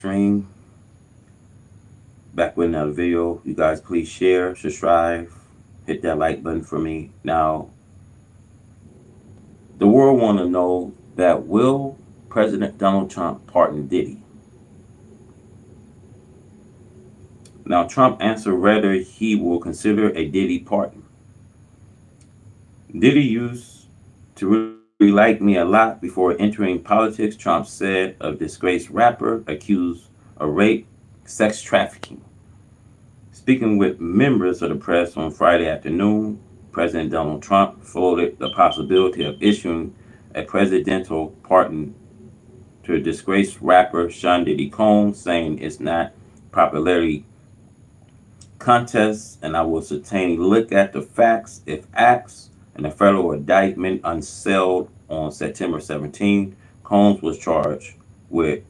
stream. Back with another video. You guys please share, subscribe, hit that like button for me. Now, the world want to know that will President Donald Trump pardon Diddy? Now, Trump answered whether he will consider a Diddy pardon. Diddy used to really like me a lot before entering politics, Trump said of disgraced rapper accused of rape, sex trafficking. Speaking with members of the press on Friday afternoon, President Donald Trump floated the possibility of issuing a presidential pardon to disgraced rapper Sean Diddy Combs, saying it's not popularity contest and I will certainly look at the facts if asked. In a federal indictment unsealed on September 17, Combs was charged with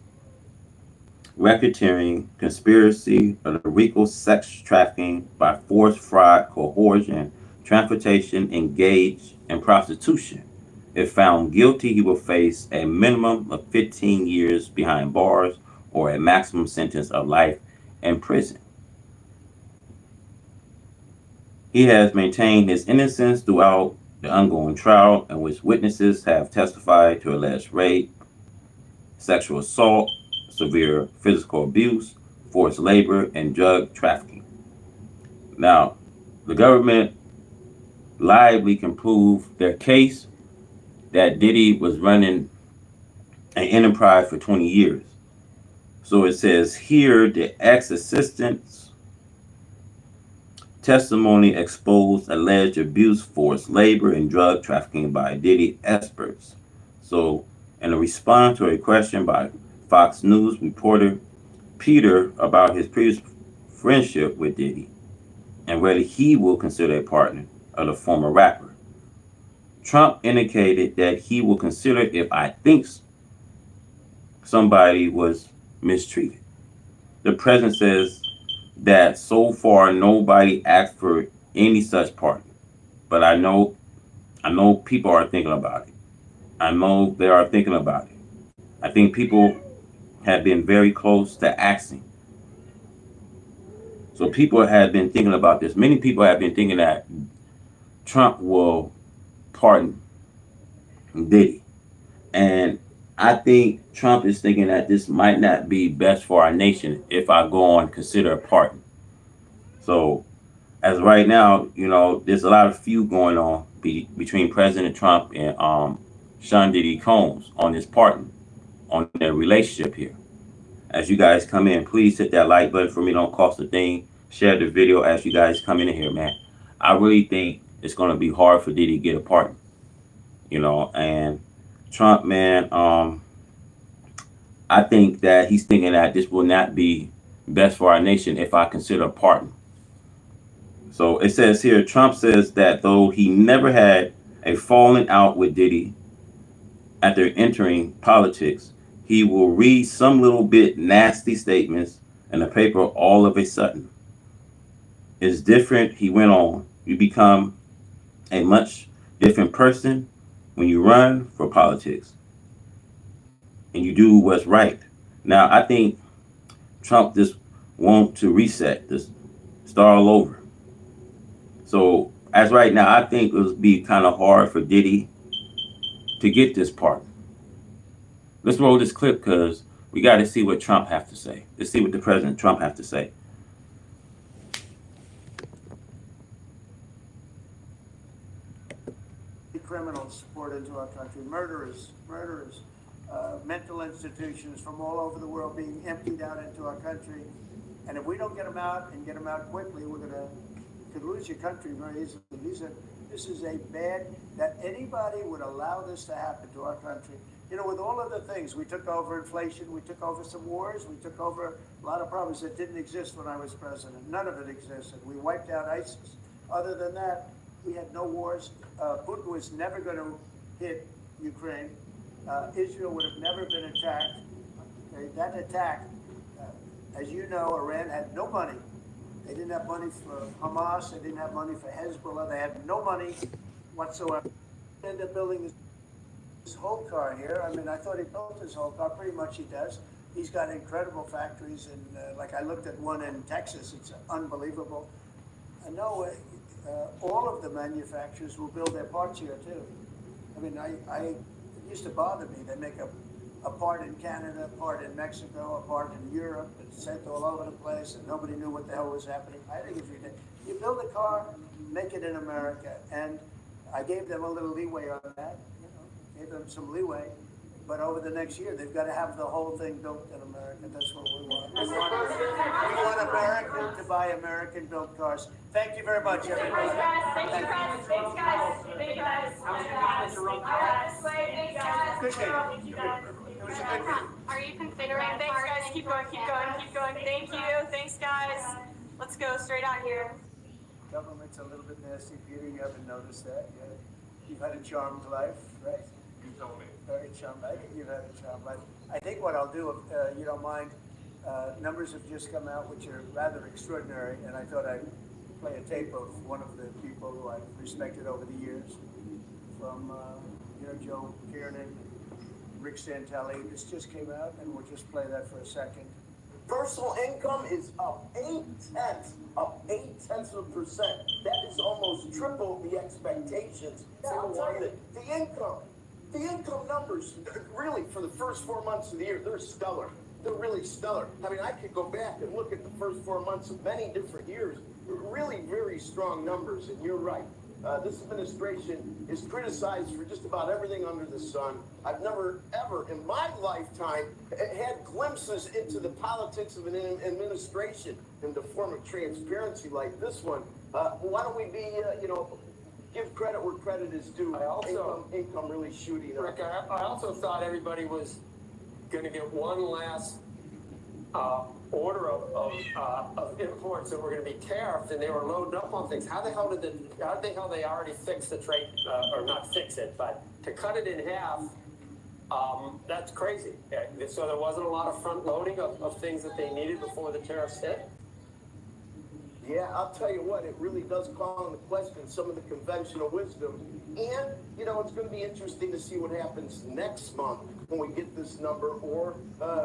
racketeering, conspiracy of the RICO sex trafficking by force, fraud, coercion, transportation, engaged, and prostitution. If found guilty, he will face a minimum of 15 years behind bars or a maximum sentence of life in prison. He has maintained his innocence throughout the ongoing trial, in which witnesses have testified to alleged rape, sexual assault, severe physical abuse, forced labor, and drug trafficking. Now, the government liably can prove their case that Diddy was running an enterprise for 20 years. So it says here the ex assistant's testimony exposed alleged abuse, forced labor, and drug trafficking by Diddy experts. So, in a response to a question by Fox News reporter Peter about his previous friendship with Diddy and whether he will consider a partner of the former rapper, Trump indicated that he will consider if I think somebody was mistreated. The president says that so far nobody asked for any such partner, but I know people are thinking about it. I know they are thinking about it. I think people have been very close to asking. So people have been thinking about this. Many people have been thinking that Trump will pardon Diddy. And I think Trump is thinking that this might not be best for our nation if I go on consider a pardon. So as right now, there's a lot of feud going on between President Trump and Sean Diddy Combs on this pardon, on their relationship here. As you guys come in, please hit that like button for me. Don't cost a thing. Share the video as you guys come in here, man. I really think it's going to be hard for Diddy to get a pardon, and Trump, man, I think that he's thinking that this will not be best for our nation if I consider a pardon. So it says here, Trump says that though he never had a falling out with Diddy after entering politics, he will read some little bit nasty statements in the paper all of a sudden. It's different, he went on. You become a much different person when you run for politics and you do what's right. Now, I think Trump just wants to reset, this start all over. So as right now, I think it would be kind of hard for Diddy to get this part. Let's roll this clip because we got to see what Trump have to say. Let's see what the President Trump have to say. Criminals poured into our country, murderers, mental institutions from all over the world being emptied out into our country. And if we don't get them out and get them out quickly, could lose your country very easily. This is a bad, that anybody would allow this to happen to our country. With all of the things, we took over inflation, we took over some wars, we took over a lot of problems that didn't exist when I was president. None of it existed. We wiped out ISIS. Other than that, we had no wars. Putin was never going to hit Ukraine. Israel would have never been attacked. That attack, as you know, Iran had no money. They didn't have money for Hamas. They didn't have money for Hezbollah. They had no money whatsoever. They ended up building this whole car here. I mean, I thought he built this whole car. Pretty much he does. he's got incredible factories, and like I looked at one in Texas, it's unbelievable. I know all of the manufacturers will build their parts here too. I mean, it used to bother me. They make a part in Canada, a part in Mexico, a part in Europe. It's sent all over the place, and nobody knew what the hell was happening. I think it's ridiculous. You build a car, make it in America, and I gave them a little leeway on that. You know, gave them some leeway. But over the next year, they've got to have the whole thing built in America. That's what we want. We want America to buy American-built cars. Thank you very much, everybody. Thanks, guys. Thanks, guys. Thanks, guys. Thank you, guys. Good meeting. It was a good meeting. Are you considering? Thanks, guys. Keep going. Keep going. Keep going. Thank you. Thanks, guys. Let's go straight out here. Government's a little bit nasty, Peter. You haven't noticed that yet. You've had a charmed life, right? You tell me. Very charmed. I think you've had a charmed life. I think what I'll do, if you don't mind, numbers have just come out which are rather extraordinary, and I thought I'd play a tape of one of the people who I've respected over the years, from Joe Kiernan, Rick Santelli. This just came out, and we'll just play that for a second. Personal income is up 0.8%. That is almost triple the expectations. Now, the income numbers, really, for the first 4 months of the year, they're stellar. They're really stellar. I mean, I could go back and look at the first 4 months of many different years. Really, very strong numbers, and you're right. This administration is criticized for just about everything under the sun. I've never, ever in my lifetime had glimpses into the politics of an administration in the form of transparency like this one. Why don't we be, give credit where credit is due. I also, income really shooting up. Rick, I also thought everybody was going to get one last order of imports that were going to be tariffed, and they were loading up on things. How the hell did they already fix the trade, or not fix it, but to cut it in half? That's crazy. So there wasn't a lot of front loading of things that they needed before the tariffs hit. Yeah, I'll tell you what, it really does call into question some of the conventional wisdom. And, it's going to be interesting to see what happens next month when we get this number, or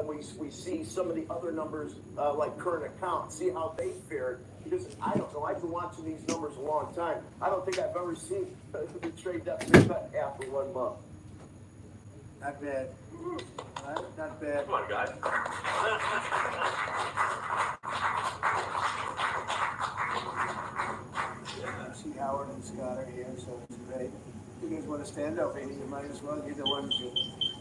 we see some of the other numbers like current account, see how they fared. Because I don't know, I've been watching these numbers a long time. I don't think I've ever seen the trade deficit cut after 1 month. Not bad. Not bad. Come on, guys. See Howard and Scott are here, so it's great. You guys want to stand up, Amy? You might as well. You're the ones who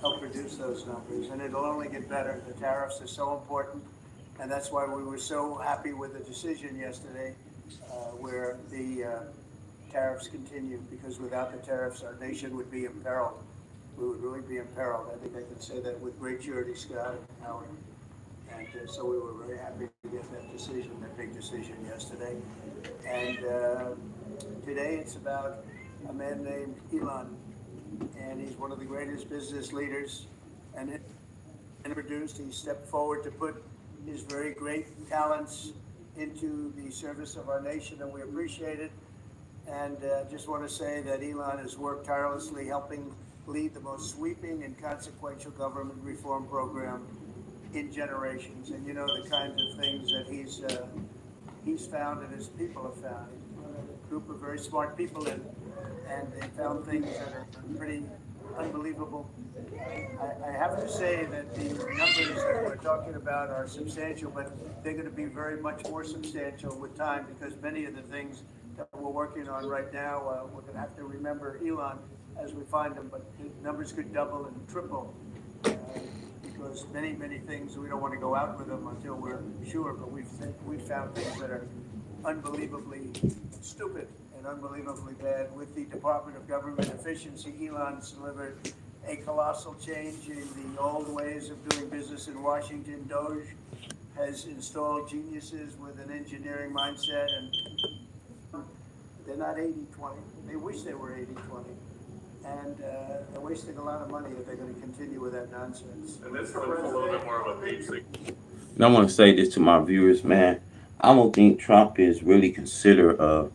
help produce those numbers, and it'll only get better. The tariffs are so important, and that's why we were so happy with the decision yesterday, where the tariffs continue, because without the tariffs, our nation would be imperiled. We would really be imperiled. I think I can say that with great surety, Scott and Howard. And so we were very happy to get that decision, that big decision yesterday. And today it's about a man named Elon, and he's one of the greatest business leaders. And produced, he stepped forward to put his very great talents into the service of our nation, and we appreciate it. And just want to say that Elon has worked tirelessly helping lead the most sweeping and consequential government reform program in generations. And the kinds of things that he's found and his people have found. A group of very smart people, and they found things that are pretty unbelievable. I have to say that the numbers that we're talking about are substantial, but they're going to be very much more substantial with time, because many of the things that we're working on right now, we're going to have to remember Elon as we find them, but the numbers could double and triple, because many things, we don't want to go out with them until we're sure, but we've found things that are unbelievably stupid and unbelievably bad. With the Department of Government Efficiency, Elon's delivered a colossal change in the old ways of doing business in Washington. Doge has installed geniuses with an engineering mindset, and they're not 80-20. They wish they were 80-20. And they're wasting a lot of money if they're going to continue with that nonsense. And this one's a little bit more of a basic. And I want to say this to my viewers, man. I don't think Trump is really considerate of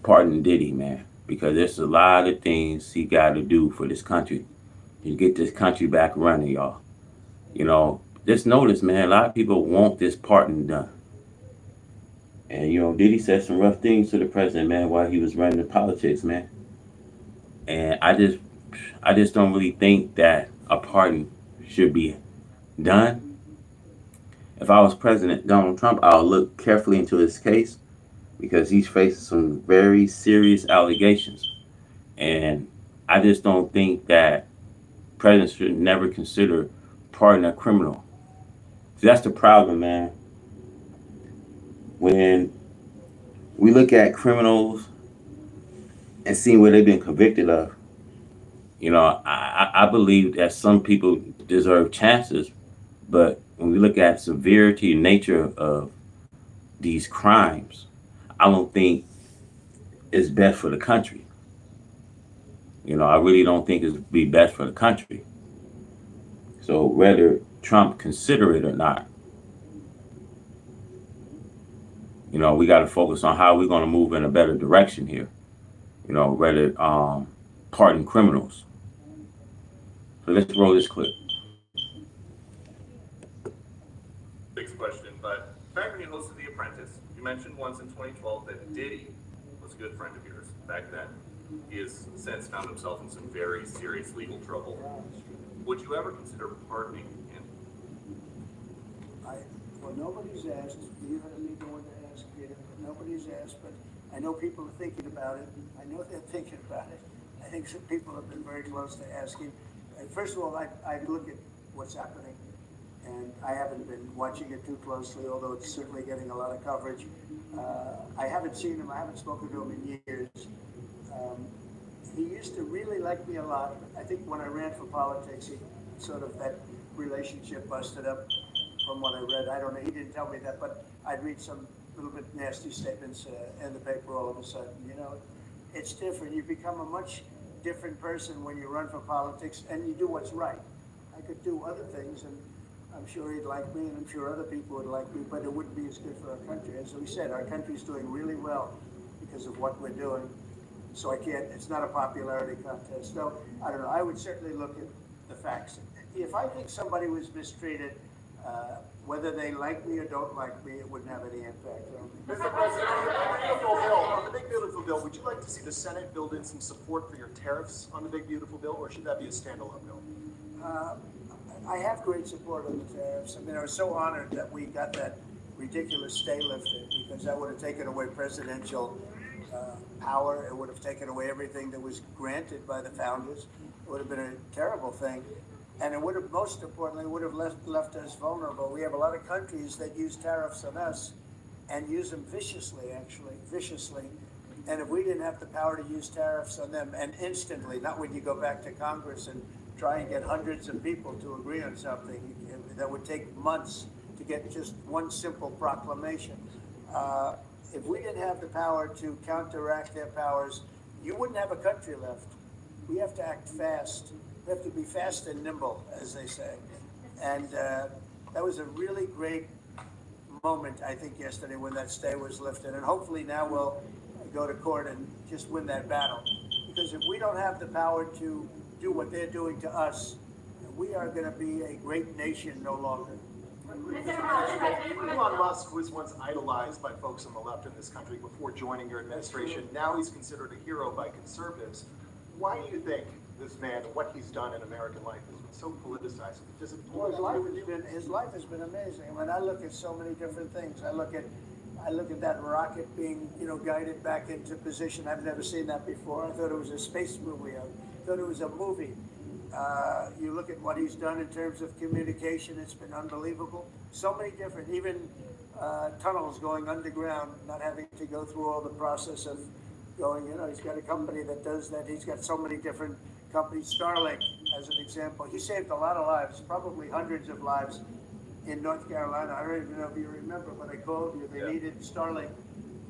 pardoning Diddy, man, because there's a lot of things he got to do for this country to get this country back running, y'all. just notice, man, a lot of people want this pardon done. And Diddy said some rough things to the president, man, while he was running the politics, man. And I just don't really think that a pardon should be done. If I was President Donald Trump, I'll look carefully into his case because he's facing some very serious allegations. And I just don't think that presidents should never consider pardoning a criminal. See, that's the problem, man. When we look at criminals and see what they've been convicted of, I believe that some people deserve chances, but when we look at severity and nature of these crimes, I don't think it's best for the country. I really don't think it'd be best for the country. So whether Trump consider it or not, we got to focus on how we're going to move in a better direction here. Rather pardon criminals. So let's roll this clip. Big question, but back when you hosted The Apprentice, you mentioned once in 2012 that Diddy was a good friend of yours back then. He has since found himself in some very serious legal trouble. Would you ever consider pardoning him? Well, nobody's asked. You heard me going to ask Peter. Nobody's asked, but I know people are thinking about it. I know they're thinking about it. I think some people have been very close to asking. First of all, I look at what's happening, and I haven't been watching it too closely, although it's certainly getting a lot of coverage. I haven't seen him. I haven't spoken to him in years. He used to really like me a lot. I think when I ran for politics, he sort of that relationship busted up from what I read. I don't know. He didn't tell me that, but I'd read some little bit nasty statements in the paper all of a sudden. It's different. You become a much different person when you run for politics and you do what's right. I could do other things, and I'm sure he'd like me, and I'm sure other people would like me, but it wouldn't be as good for our country. As we said, our country's doing really well because of what we're doing. So it's not a popularity contest. So, I don't know. I would certainly look at the facts. If I think somebody was mistreated, whether they like me or don't like me, it wouldn't have any impact on me. Mr. President, on the big beautiful bill, would you like to see the Senate build in some support for your tariffs on the big beautiful bill, or should that be a standalone bill? I have great support on the tariffs. I mean, I was so honored that we got that ridiculous stay lifted, because that would have taken away presidential power. It would have taken away everything that was granted by the founders. It would have been a terrible thing. And it would have, most importantly, would have left us vulnerable. We have a lot of countries that use tariffs on us and use them viciously, actually, viciously. And if we didn't have the power to use tariffs on them, and instantly, not when you go back to Congress and try and get hundreds of people to agree on something, that would take months to get just one simple proclamation. If we didn't have the power to counteract their powers, you wouldn't have a country left. We have to act fast. We have to be fast and nimble, as they say. And that was a really great moment, I think, yesterday when that stay was lifted. And hopefully now we'll go to court and just win that battle. Because if we don't have the power to do what they're doing to us, we are going to be a great nation no longer. Elon Musk was once idolized by folks on the left in this country before joining your administration. Now he's considered a hero by conservatives. Why do you think this man and what he's done in American life has been so politicized? Well, his life has been amazing. I mean, I look at so many different things. I look at that rocket being, guided back into position. I've never seen that before. I thought it was a space movie. I thought it was a movie. You look at what he's done in terms of communication, it's been unbelievable. So many different, even tunnels going underground, not having to go through all the process of going, he's got a company that does that. He's got so many different companies. Starlink, as an example. He saved a lot of lives, probably hundreds of lives in North Carolina. I don't even know if you remember, but I called you. They needed Starlink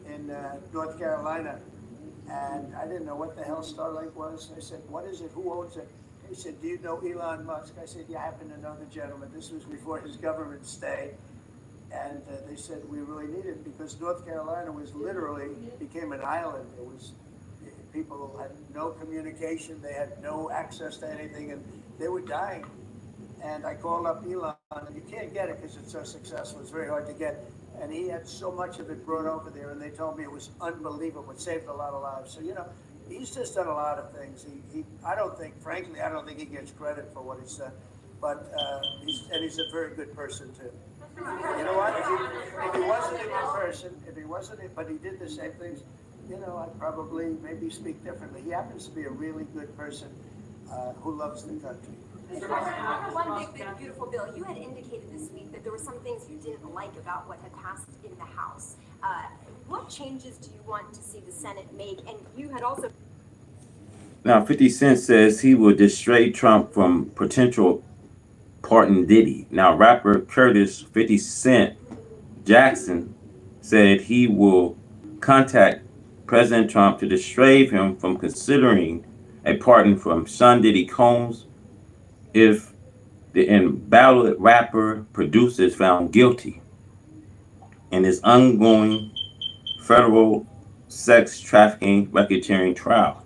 in North Carolina. And I didn't know what the hell Starlink was. I said, what is it? Who owns it? He said, do you know Elon Musk? I said, yeah, I happen to know the gentleman. This was before his government stay. And they said, we really need it because North Carolina was literally became an island. It was, people had no communication. They had no access to anything, and they were dying. And I called up Elon, and you can't get it because it's so successful. It's very hard to get. And he had so much of it brought over there, and they told me it was unbelievable. It saved a lot of lives. So, he's just done a lot of things. I don't think he gets credit for what he's done. But he's a very good person, too. You know what? If he wasn't a good person, but he did the same things, I'd probably maybe speak differently. He happens to be a really good person who loves the country. Mr. President, on one big, beautiful bill, you had indicated this week that there were some things you didn't like about what had passed in the House. What changes do you want to see the Senate make? And you had also... Now, 50 Cent says he will dissuade Trump from potential pardon Diddy. Now, rapper Curtis 50 Cent Jackson said he will contact President Trump to dissuade him from considering a pardon from Sean Diddy Combs if the embattled rapper producer is found guilty in his ongoing federal sex trafficking racketeering trial.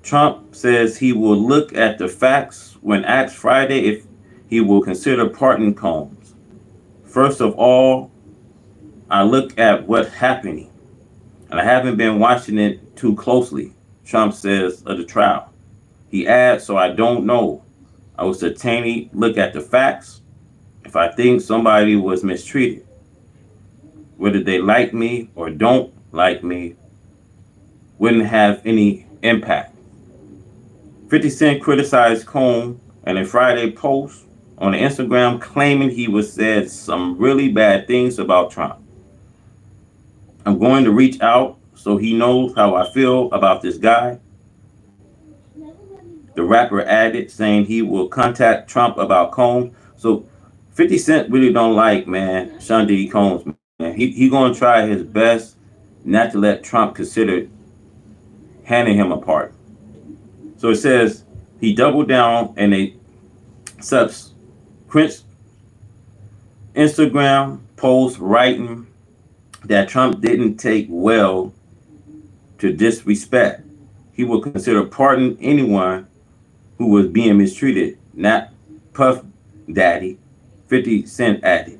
Trump says he will look at the facts when asked Friday if he will consider pardoning Combs. First of all, I look at what's happening, and I haven't been watching it too closely, Trump says of the trial. He adds, so I don't know. I will certainly look at the facts. If I think somebody was mistreated, whether they like me or don't like me, wouldn't have any impact. 50 Cent criticized Combs in a Friday post on Instagram claiming he was said some really bad things about Trump. I'm going to reach out so he knows how I feel about this guy. The rapper added, saying he will contact Trump about Combs. So 50 Cent really don't like, man, Sean Diddy Combs, man. He going to try his best not to let Trump consider handing him a pardon. So it says he doubled down in a subsequent Instagram post writing that Trump didn't take well to disrespect. He will consider pardoning anyone who was being mistreated, not Puff Daddy, 50 Cent added.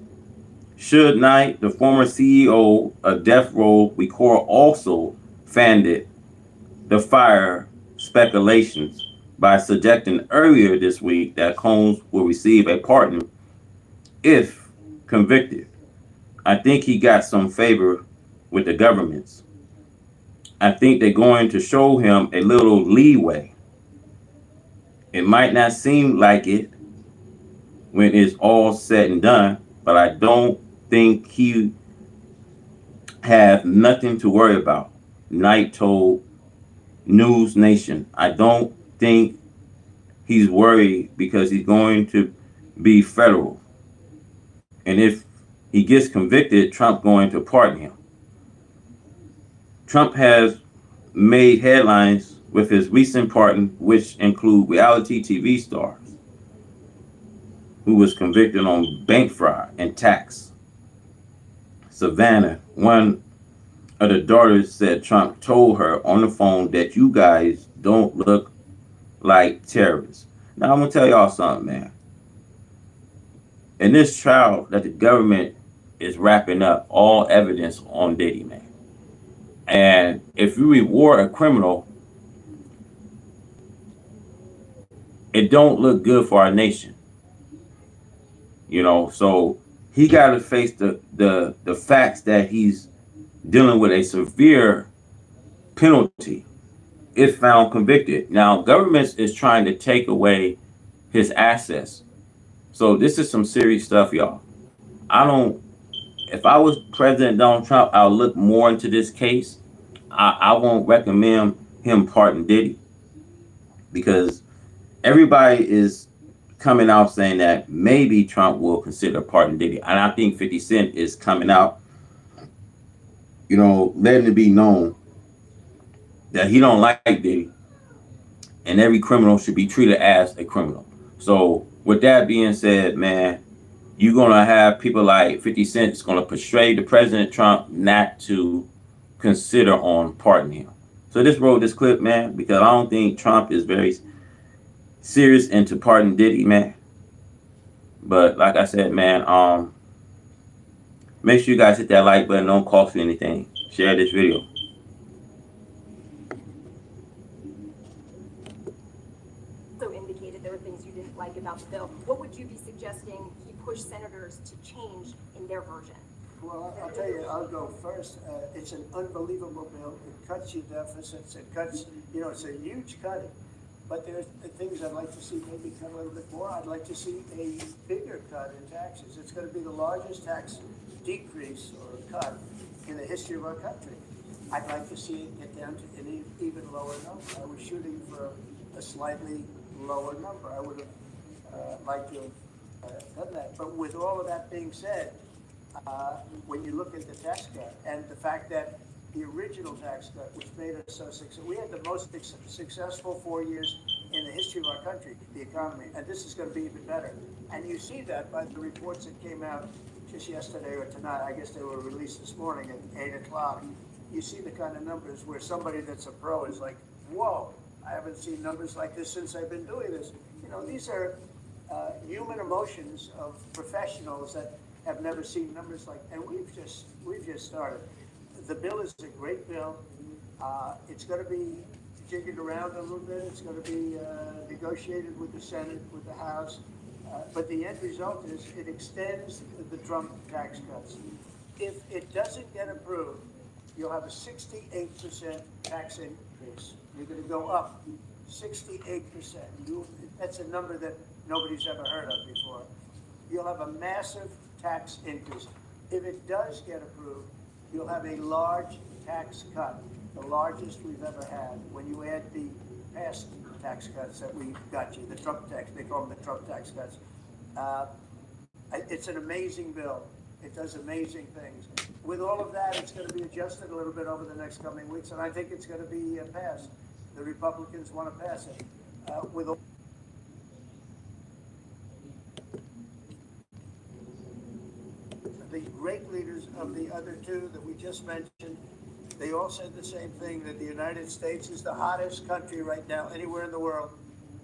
Suge Knight, the former CEO of Death Row Record, also fanned the fire speculations by suggesting earlier this week that Combs will receive a pardon if convicted. I think he got some favor with the governments. I think they're going to show him a little leeway. It might not seem like it when it's all said and done, but I don't think he have nothing to worry about, Knight told News Nation. I don't think he's worried because he's going to be federal. And if he gets convicted, Trump going to pardon him. Trump has made headlines with his recent pardon, which include reality TV stars who was convicted on bank fraud and tax. Savannah, one of the daughters, said Trump told her on the phone that you guys don't look like terrorists. Now I'm gonna tell y'all something, man. In this trial that the government is wrapping up all evidence on Diddy, man. And if you reward a criminal, it don't look good for our nation. So he got to face the facts that he's dealing with a severe penalty if found convicted. Now, government is trying to take away his assets. So this is some serious stuff, y'all. If I was President Donald Trump, I'll look more into this case. I won't recommend him pardon Diddy because everybody is coming out saying that maybe Trump will consider pardon Diddy. And I think 50 Cent is coming out, letting it be known that he don't like Diddy and every criminal should be treated as a criminal. So with that being said, man, you're going to have people like 50 Cent is going to persuade the President Trump not to consider on pardoning him. So this wrote this clip, man, because I don't think Trump is very serious into pardon Diddy, man. But like I said, man, make sure you guys hit that like button. Don't cost you anything. Share this video. Also indicated there were things you didn't like about the bill. What would you be suggesting he push senators to change in their version? Well, I'll tell you, I'll go first. It's an unbelievable bill. It cuts your deficits. It cuts, it's a huge cutting. But there's the things I'd like to see maybe cut a little bit more. I'd like to see a bigger cut in taxes. It's going to be the largest tax decrease or cut in the history of our country. I'd like to see it get down to an even lower number. I was shooting for a slightly lower number. I would have liked to have done that. But with all of that being said, when you look at the tax cut and the fact that the original tax cut, which made us so successful, we had the most successful 4 years in the history of our country, the economy, and this is going to be even better. And you see that by the reports that came out just yesterday or tonight. I guess they were released this morning at 8 o'clock. You see the kind of numbers where somebody that's a pro is like, whoa, I haven't seen numbers like this since I've been doing this. These are human emotions of professionals that have never seen numbers like, and we've just started. The bill is a great bill. It's going to be jiggered around a little bit. It's going to be negotiated with the Senate, with the House. But the end result is it extends the Trump tax cuts. If it doesn't get approved, you'll have a 68% tax increase. You're going to go up 68%. That's a number that nobody's ever heard of before. You'll have a massive tax increase. If it does get approved, you'll have a large tax cut, the largest we've ever had. When you add the past tax cuts that we got you, the Trump tax, they call them the Trump tax cuts. It's an amazing bill. It does amazing things. With all of that, it's going to be adjusted a little bit over the next coming weeks, and I think it's going to be passed. The Republicans want to pass it. With all the great leaders of the other two that we just mentioned, they all said the same thing, that the United States is the hottest country right now anywhere in the world.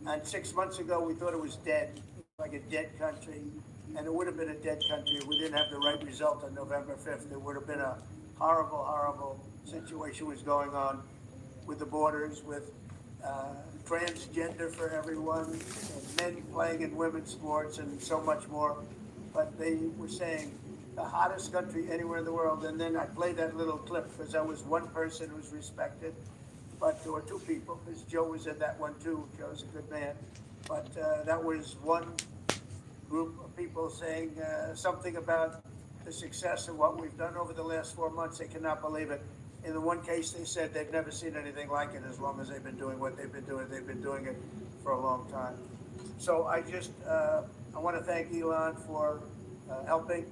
And 6 months ago, we thought it was dead, like a dead country. And it would have been a dead country if we didn't have the right result on November 5th. It would have been a horrible, horrible situation was going on with the borders, with transgender for everyone, and men playing in women's sports, and so much more. But they were saying the hottest country anywhere in the world. And then I played that little clip because that was one person who's respected, but there were two people, because Joe was in that one too. Joe's a good man. But that was one group of people saying something about the success of what we've done over the last 4 months. They cannot believe it. In the one case, they said they've never seen anything like it as long as they've been doing what they've been doing. They've been doing it for a long time. So I just, I want to thank Elon for helping.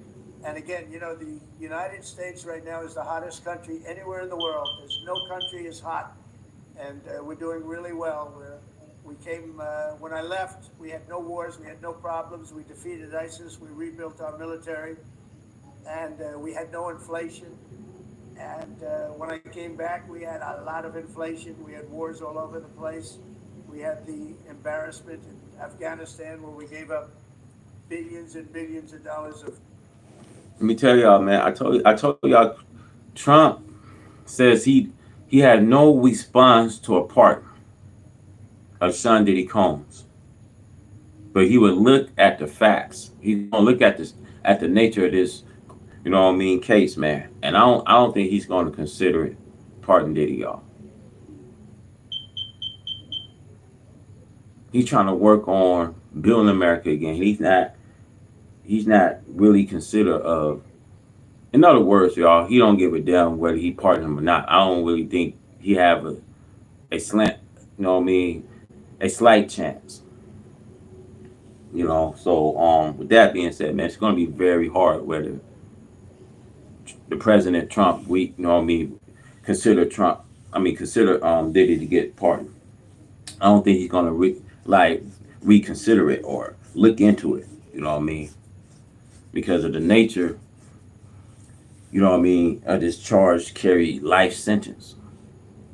And again, the United States right now is the hottest country anywhere in the world. There's no country as hot. And we're doing really well. We came, when I left, we had no wars, we had no problems. We defeated ISIS, we rebuilt our military, and we had no inflation. And when I came back, we had a lot of inflation. We had wars all over the place. We had the embarrassment in Afghanistan where we gave up billions and billions of dollars of. Let me tell y'all, man. I told y'all, Trump says he had no response to a pardon of Sean Diddy Combs, but he would look at the facts. He's gonna look at this, at the nature of this, case, man. And I don't think he's gonna consider it pardon Diddy, y'all. He's trying to work on building America again. He's not really considerate of. In other words, y'all, he don't give a damn whether he pardoned him or not. I don't really think he have a slant, a slight chance. So with that being said, man, it's gonna be very hard whether the President Trump, consider Diddy to get pardoned. I don't think he's gonna reconsider it or look into it. Because of the nature, of this charge carry life sentence.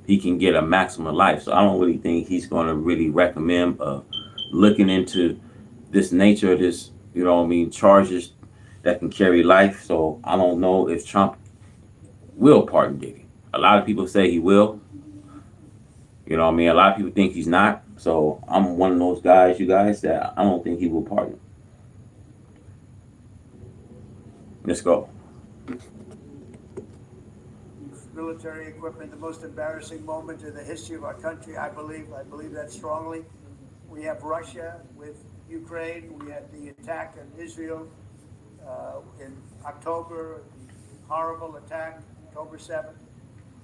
He can get a maximum life. So I don't really think he's going to really recommend looking into this nature of this you know what I mean, charges that can carry life. So I don't know if Trump will pardon Diddy. A lot of people say he will. You know what I mean? A lot of people think he's not. So I'm one of those guys, you guys, that I don't think he will pardon. Let's go. Military equipment, the most embarrassing moment in the history of our country, I believe that strongly. We have Russia with Ukraine. We had the attack on Israel in October, horrible attack, October 7th.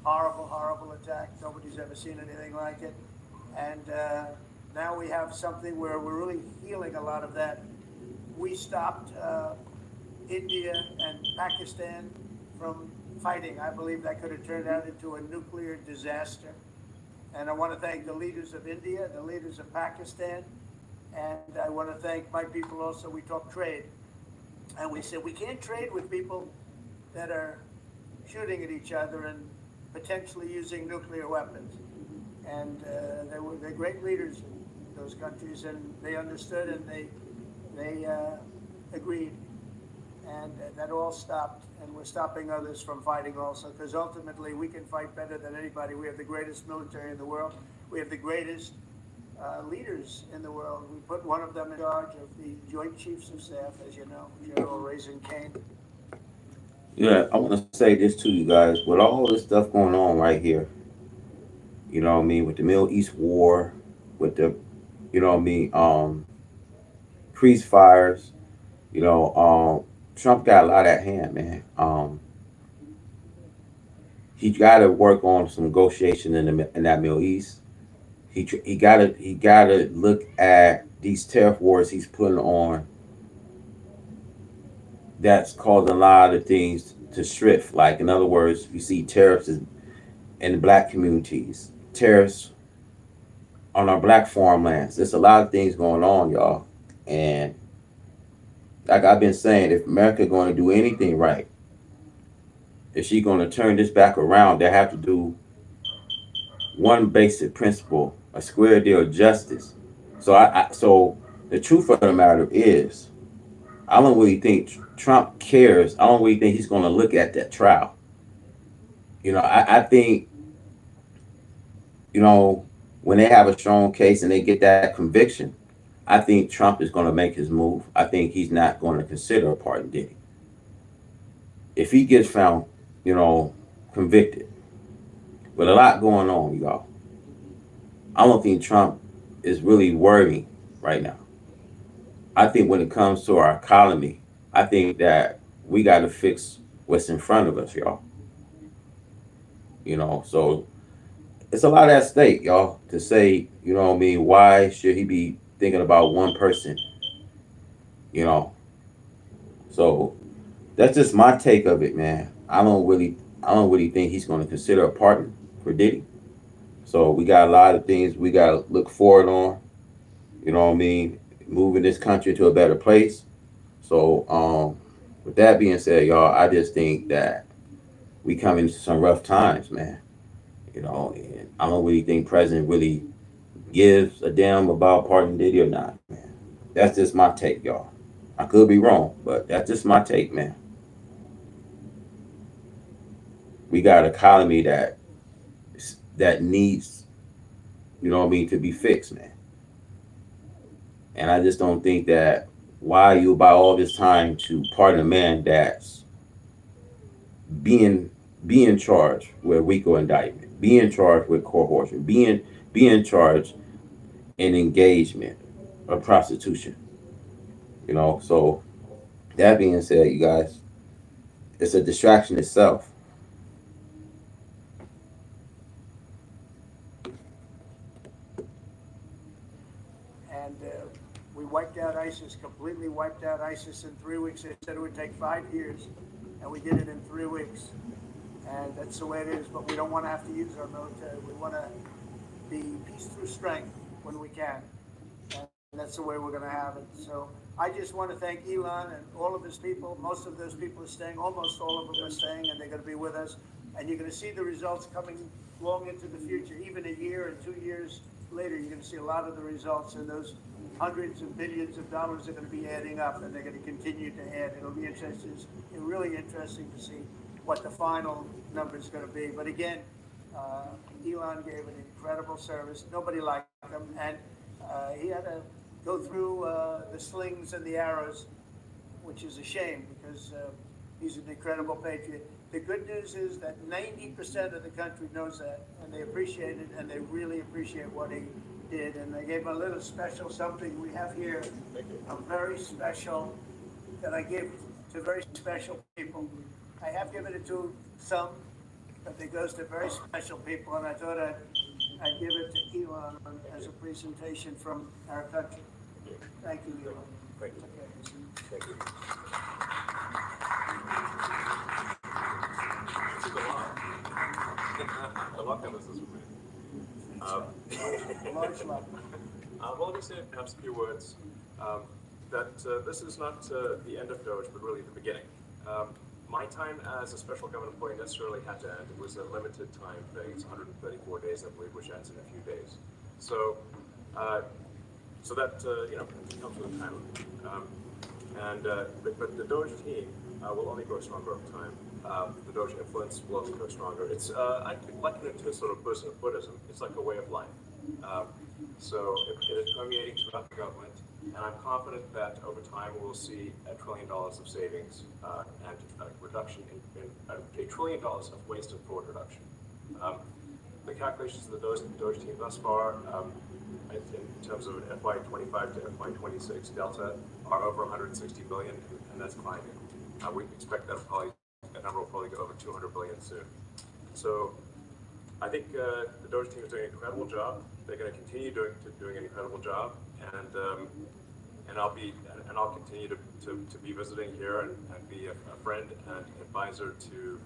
Horrible, horrible attack. Nobody's ever seen anything like it. And now we have something where we're really healing a lot of that. We stopped India and Pakistan from fighting. I believe that could have turned out into a nuclear disaster. And I want to thank the leaders of India, the leaders of Pakistan, and I want to thank my people also. We talk trade, and we said we can't trade with people that are shooting at each other and potentially using nuclear weapons. And they're great leaders in those countries, and they understood and they agreed. And that all stopped, and we're stopping others from fighting also, because ultimately we can fight better than anybody. We have the greatest military in the world. We have the greatest leaders in the world. We put one of them in charge of the Joint Chiefs of Staff, as you know, General Raisin Kane. Yeah, I want to say this to you guys. With all this stuff going on right here, you know what I mean, with the Middle East war, with the, you know what I mean, priest fires, you know, Trump got a lot at hand, man. He got to work on some negotiation in that Middle East. He gotta look at these tariff wars he's putting on. That's causing a lot of things to shift. Like in other words, you see tariffs in the black communities, tariffs on our black farmlands. There's a lot of things going on, y'all. And like I've been saying, if America going to do anything right, if she's going to turn this back around, they have to do one basic principle: a square deal of justice. So the truth of the matter is, I don't really think Trump cares. I don't really think he's going to look at that trial. You know, I think, you know, when they have a strong case and they get that conviction, I think Trump is going to make his move. I think he's not going to consider a pardon Diddy. If he gets found, you know, convicted, with a lot going on, y'all, I don't think Trump is really worrying right now. I think when it comes to our economy, I think that we got to fix what's in front of us, y'all. You know, so it's a lot at stake, y'all, to say, you know what I mean, why should he be thinking about one person, you know? So that's just my take of it, man. I don't really think he's going to consider a pardon for Diddy. So we got a lot of things we got to look forward on, you know what I mean, moving this country to a better place. So with that being said, y'all, I just think that we come into some rough times, man. You know, and I don't really think President really gives a damn about pardon Diddy or not, man. That's just my take, y'all. I could be wrong, but that's just my take, man. We got an economy that needs, you know what I mean, to be fixed, man. And I just don't think that why you about all this time to pardon a man that's being being charged with RICO indictment, being charged with coercion, being charged in engagement of prostitution. You know, so that being said, you guys, it's a distraction itself. And we wiped out ISIS, completely wiped out ISIS in 3 weeks. They said it would take 5 years, and we did it in 3 weeks. And that's the way it is, but we don't want to have to use our military. We want to be peace through strength when we can. And that's the way we're going to have it. So I just want to thank Elon and all of his people. Most of those people are staying, almost all of them are staying, and they're going to be with us. And you're going to see the results coming long into the future. Even a year and 2 years later, you're going to see a lot of the results, and those hundreds of billions of dollars are going to be adding up, and they're going to continue to add. It'll be interesting, really interesting to see what the final number is going to be. But again, Elon gave an incredible service. Nobody liked him, and he had to go through the slings and the arrows, which is a shame because he's an incredible patriot. The good news is that 90% of the country knows that, and they appreciate it, and they really appreciate what he did. And they gave him a little special something. We have here a very special that I give to very special people. I have given it to some, but it goes to very special people, and I thought I'd give it to Elon as a presentation from our country. Thank you, Elon. Thank you. Okay. Thank you. This is a lot. A lot that was this week. Large lot. Well, let me say perhaps a few words. This is not the end of Doge, but really the beginning. My time as a special government employee necessarily had to end. It was a limited time thing. It's 134 days, I believe, which ends in a few days. So that comes with time. But the Doge team will only grow stronger over time. The Doge influence will only grow stronger. It's I liken it to a sort of Buddhism. It's like a way of life. So it is permeating throughout the government, and I'm confident that over time we'll see $1 trillion of savings and a reduction in $1 trillion of waste and fraud reduction. The calculations of the Doge team thus far, in terms of an FY25 to FY26 delta, are over 160 billion, and that's climbing. We expect that number will probably go over 200 billion soon. So I think the Doge team is doing an incredible job. They're going to continue doing an incredible job, and I'll continue to be visiting here and be a friend and advisor to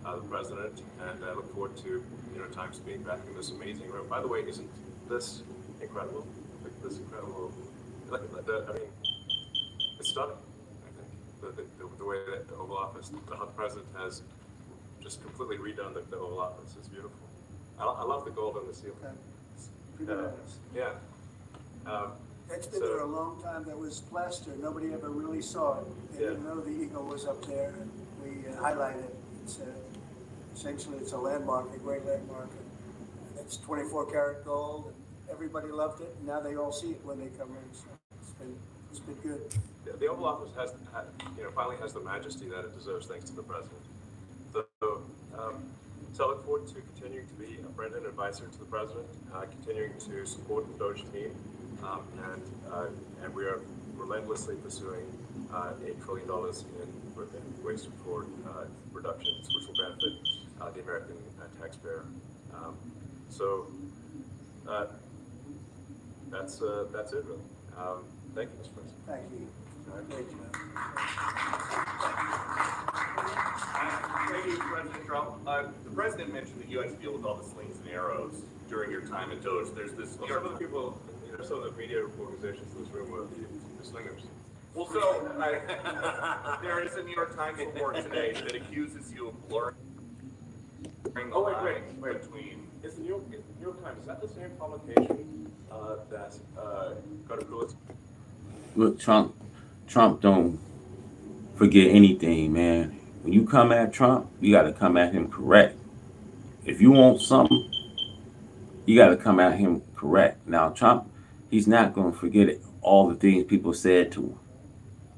the president. And I look forward to times being back in this amazing room. By the way, isn't this incredible? It's stunning. I think the way that the Oval Office, the president has just completely redone the Oval Office. It's beautiful. I love the gold on the ceiling. Pretty nice. Yeah. It's been there a long time. That was plaster. Nobody ever really saw it. They didn't know the eagle was up there. And we highlighted it. It's essentially it's a landmark, a great landmark. And it's 24 karat gold. And everybody loved it. And now they all see it when they come in. So it's been good. The Oval Office finally has the majesty that it deserves, thanks to the president. So I look forward to continuing to be a friend and advisor to the president, continuing to support the Doge team, and we are relentlessly pursuing $8 trillion in waste and fraud reductions, which will benefit the American taxpayer. That's it, really. Thank you, Mr. President. Thank you. Thank you. Thank you, President Trump. The president mentioned that you had to deal with all the slings and arrows during your time at Doge. There's this. Well, some of the people, some of the media organizations in this room were the slingers. Well, so there is a New York Times report today that accuses you of blurring the line between. Is the New York Times, is that the same publication that got a Pulitzer? Look, Trump don't forget anything, man. When you come at Trump, you got to come at him correct. If you want something, you got to come at him correct. Now, Trump, he's not going to forget all the things people said to him.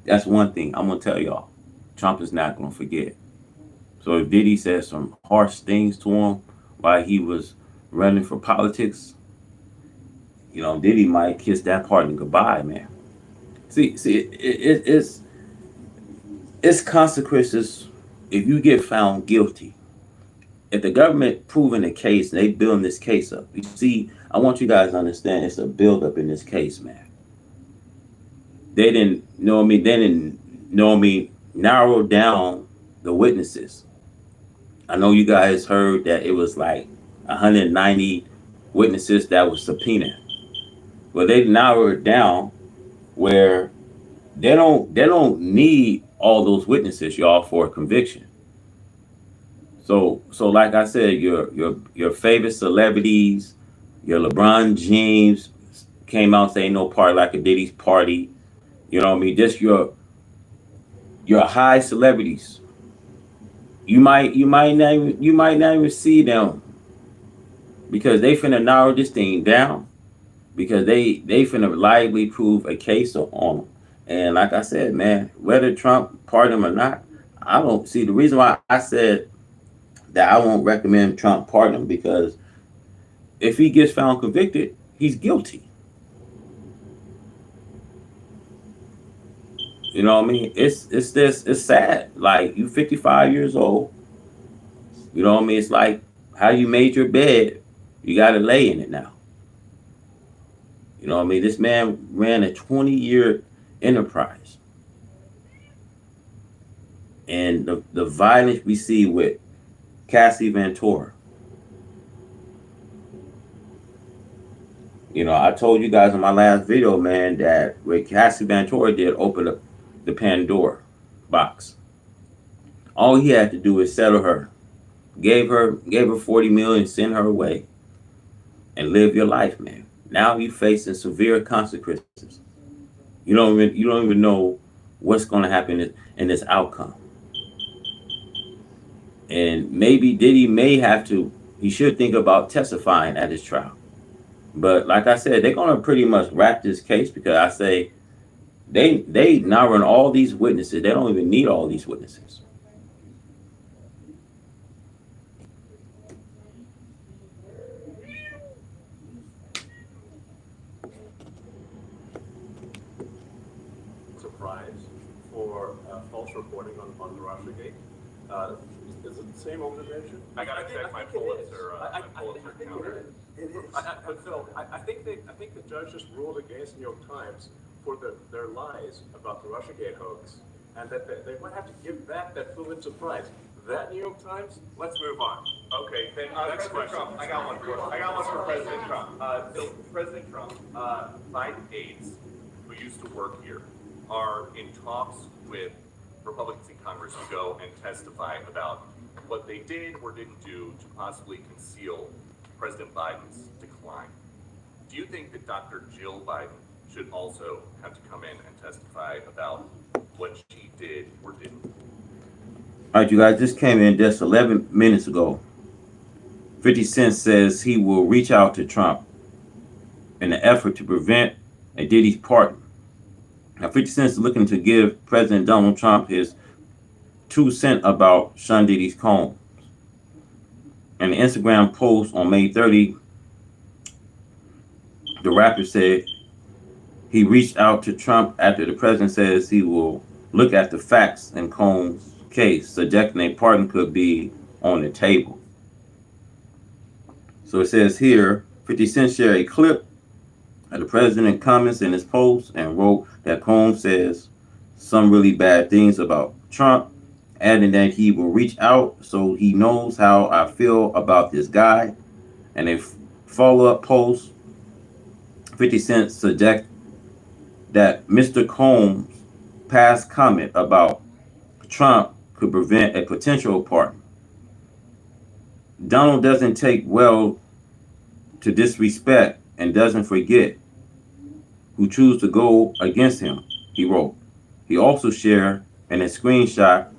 That's one thing I'm going to tell y'all. Trump is not going to forget. So if Diddy said some harsh things to him while he was running for politics, Diddy might kiss that partner goodbye, man. See, it's consequences if you get found guilty. If the government proving the case and they building this case up, you see, I want you guys to understand it's a build up in this case, man. They didn't narrow down the witnesses. I know you guys heard that it was like 190 witnesses that was subpoenaed. Well, they narrowed it down where they don't need all those witnesses, y'all, for a conviction. So like I said, your favorite celebrities, your LeBron James, came out saying no party like a Diddy's party. You know what I mean? Just your high celebrities. You might not even see them because they finna narrow this thing down because they finna reliably prove a case on them. And like I said, man, whether Trump pardon him or not, I don't see the reason why I said that I won't recommend Trump pardon him because if he gets found convicted, he's guilty. You know what I mean? It's sad. Like you 55 years old. You know what I mean? It's like how you made your bed. You got to lay in it now. You know what I mean? This man ran a 20-year enterprise. And the violence we see with Cassie Ventura. You know, I told you guys in my last video, man, that what Cassie Ventura did open up the Pandora box. All he had to do is settle her. Gave her 40 million, send her away, and live your life, man. Now you facing severe consequences. You don't even know what's going to happen in this outcome. And maybe Diddy he should think about testifying at his trial. But like I said, they're going to pretty much wrap this case because I say they now run all these witnesses. They don't even need all these witnesses. Surprise for false reporting on the Russiagate. Is it the same organization? I gotta check my Pulitzer, my Pulitzer counter. But Phil, I think the judge just ruled against New York Times for their lies about the Russiagate hoax, and that they might have to give back that Pulitzer Prize. That New York Times. Let's move on. Okay, then President Trump. I got one for President Trump. So President Trump, Biden aides who used to work here are in talks with Republicans in Congress to go and testify about what they did or didn't do to possibly conceal President Biden's decline. Do you think that Dr. Jill Biden should also have to come in and testify about what she did or didn't? All right, you guys, this came in just 11 minutes ago. 50 Cent says he will reach out to Trump in an effort to prevent a Diddy's pardon. Now, 50 Cent is looking to give President Donald Trump his 2 cents about Sean Diddy's combs. In an Instagram post on May 30, the rapper said he reached out to Trump after the president says he will look at the facts in Combs' case, suggesting a pardon could be on the table. So it says here, 50 Cent shared a clip of the president comments in his post and wrote that Combs says some really bad things about Trump, adding that he will reach out so he knows how I feel about this guy. And a follow-up post, 50 Cent suggests that Mr. Combs' past comment about Trump could prevent a potential pardon. Donald doesn't take well to disrespect and doesn't forget who choose to go against him, he wrote. He also shared in a screenshot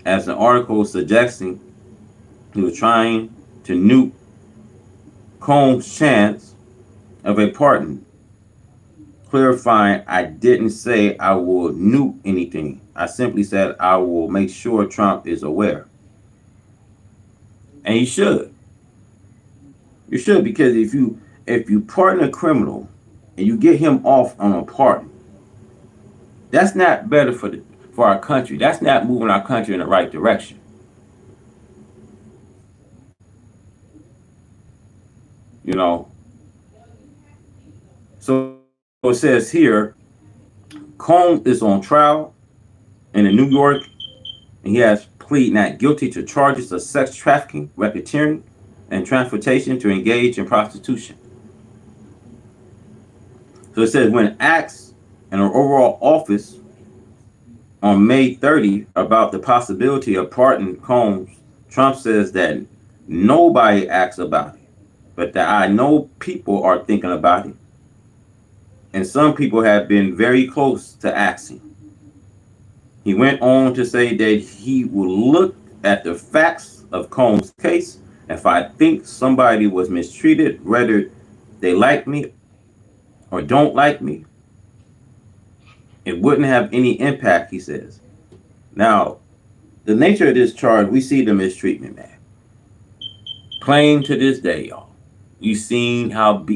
as an article suggesting he was trying to nuke Combs' chance of a pardon, clarifying, I didn't say I will nuke anything. I simply said I will make sure Trump is aware. And he should. You should, because if you pardon a criminal and you get him off on a pardon, that's not better for our country. That's not moving our country in the right direction. You know. So it says here, Combs is on trial in New York, and he has pleaded not guilty to charges of sex trafficking, racketeering, and transportation to engage in prostitution. So it says when asked in an overall office on May 30 about the possibility of pardoning Combs, Trump says that nobody asks about it, but that I know people are thinking about it. and some people have been very close to asking. He went on to say that he will look at the facts of Combs' case. If I think somebody was mistreated, whether they like me or don't like me, it wouldn't have any impact, he says. Now, the nature of this charge, we see the mistreatment, man. Plain to this day, y'all. You seen how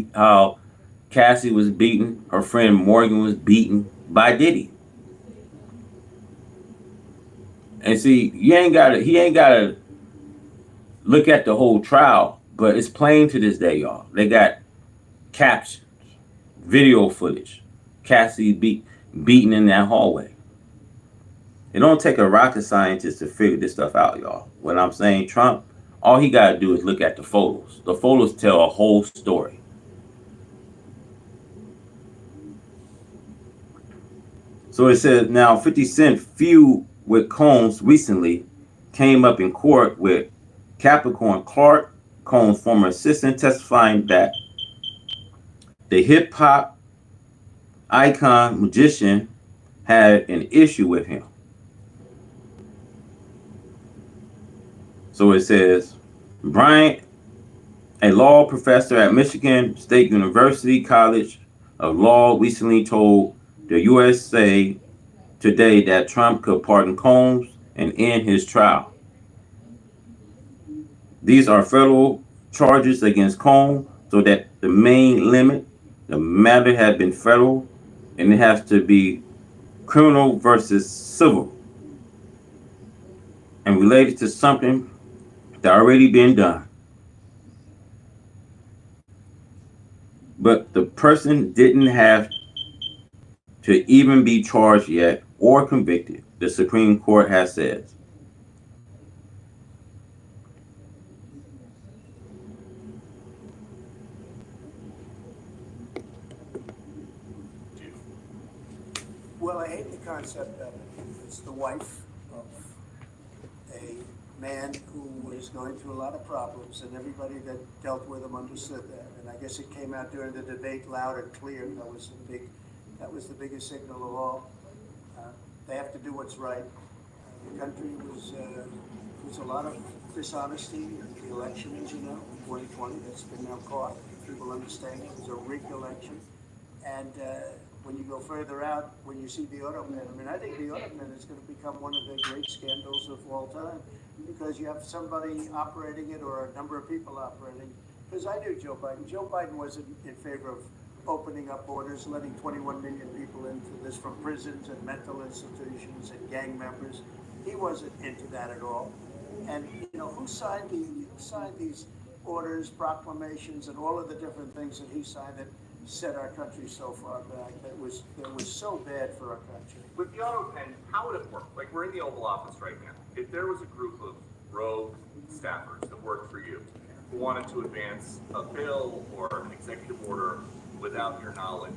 Cassie was beaten, her friend Morgan was beaten by Diddy. And see, he ain't gotta look at the whole trial, but it's plain to this day, y'all. They got captions, video footage, Cassie beaten in that hallway. It don't take a rocket scientist to figure this stuff out, y'all. When I'm saying Trump, all he gotta do is look at the photos. The photos tell a whole story. So it says now 50 Cent feud with Combs recently came up in court with Capricorn Clark, Combs' former assistant, testifying that the hip hop icon magician had an issue with him. So it says, Bryant, a law professor at Michigan State University College of Law, recently told the USA Today that Trump could pardon Combs and end his trial. These are federal charges against Combs, so that the main limit, the matter had been federal, and it has to be criminal versus civil, and related to something that already been done. But the person didn't have to even be charged yet or convicted, the Supreme Court has said. Well, I hate the concept of it. It's the wife of a man who was going through a lot of problems, and everybody that dealt with him understood that. And I guess it came out during the debate loud and clear. That was the biggest signal of all. They have to do what's right. The country was a lot of dishonesty in the election, as you know, 2020. That's been now caught. People understand it was a rigged election, and when you go further out, when you see the auto pen, I mean, I think the auto pen is going to become one of the great scandals of all time, because you have somebody operating it or a number of people operating. Because I knew Joe Biden. Joe Biden wasn't in favor of opening up borders, letting 21 million people into this from prisons and mental institutions and gang members. He wasn't into that at all. And you know, who signed these orders, proclamations, and all of the different things that he signed that set our country so far back? That was so bad for our country. With the auto pen, how would it work? Like, we're in the Oval Office right now. If there was a group of rogue staffers that worked for you who wanted to advance a bill or an executive order without your knowledge,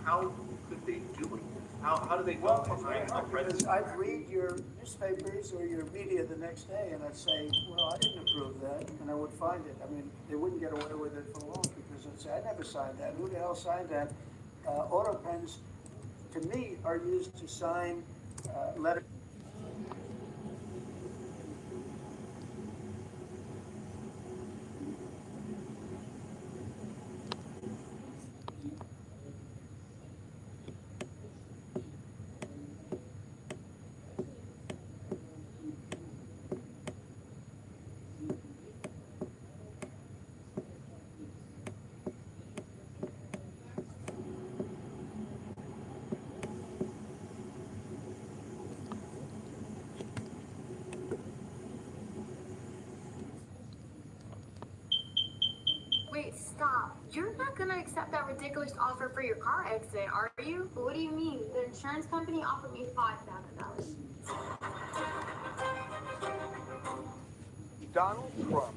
how could they do it? How do they go behind the president? Because I'd read your newspapers or your media the next day, and I'd say, well, I didn't approve that, and I would find it. I mean, they wouldn't get away with it for long, because I'd say, I never signed that. Who the hell signed that? Auto pens, to me, are used to sign letters. Wait, stop. You're not gonna accept that ridiculous offer for your car accident, are you? What do you mean? The insurance company offered me $5,000. Donald Trump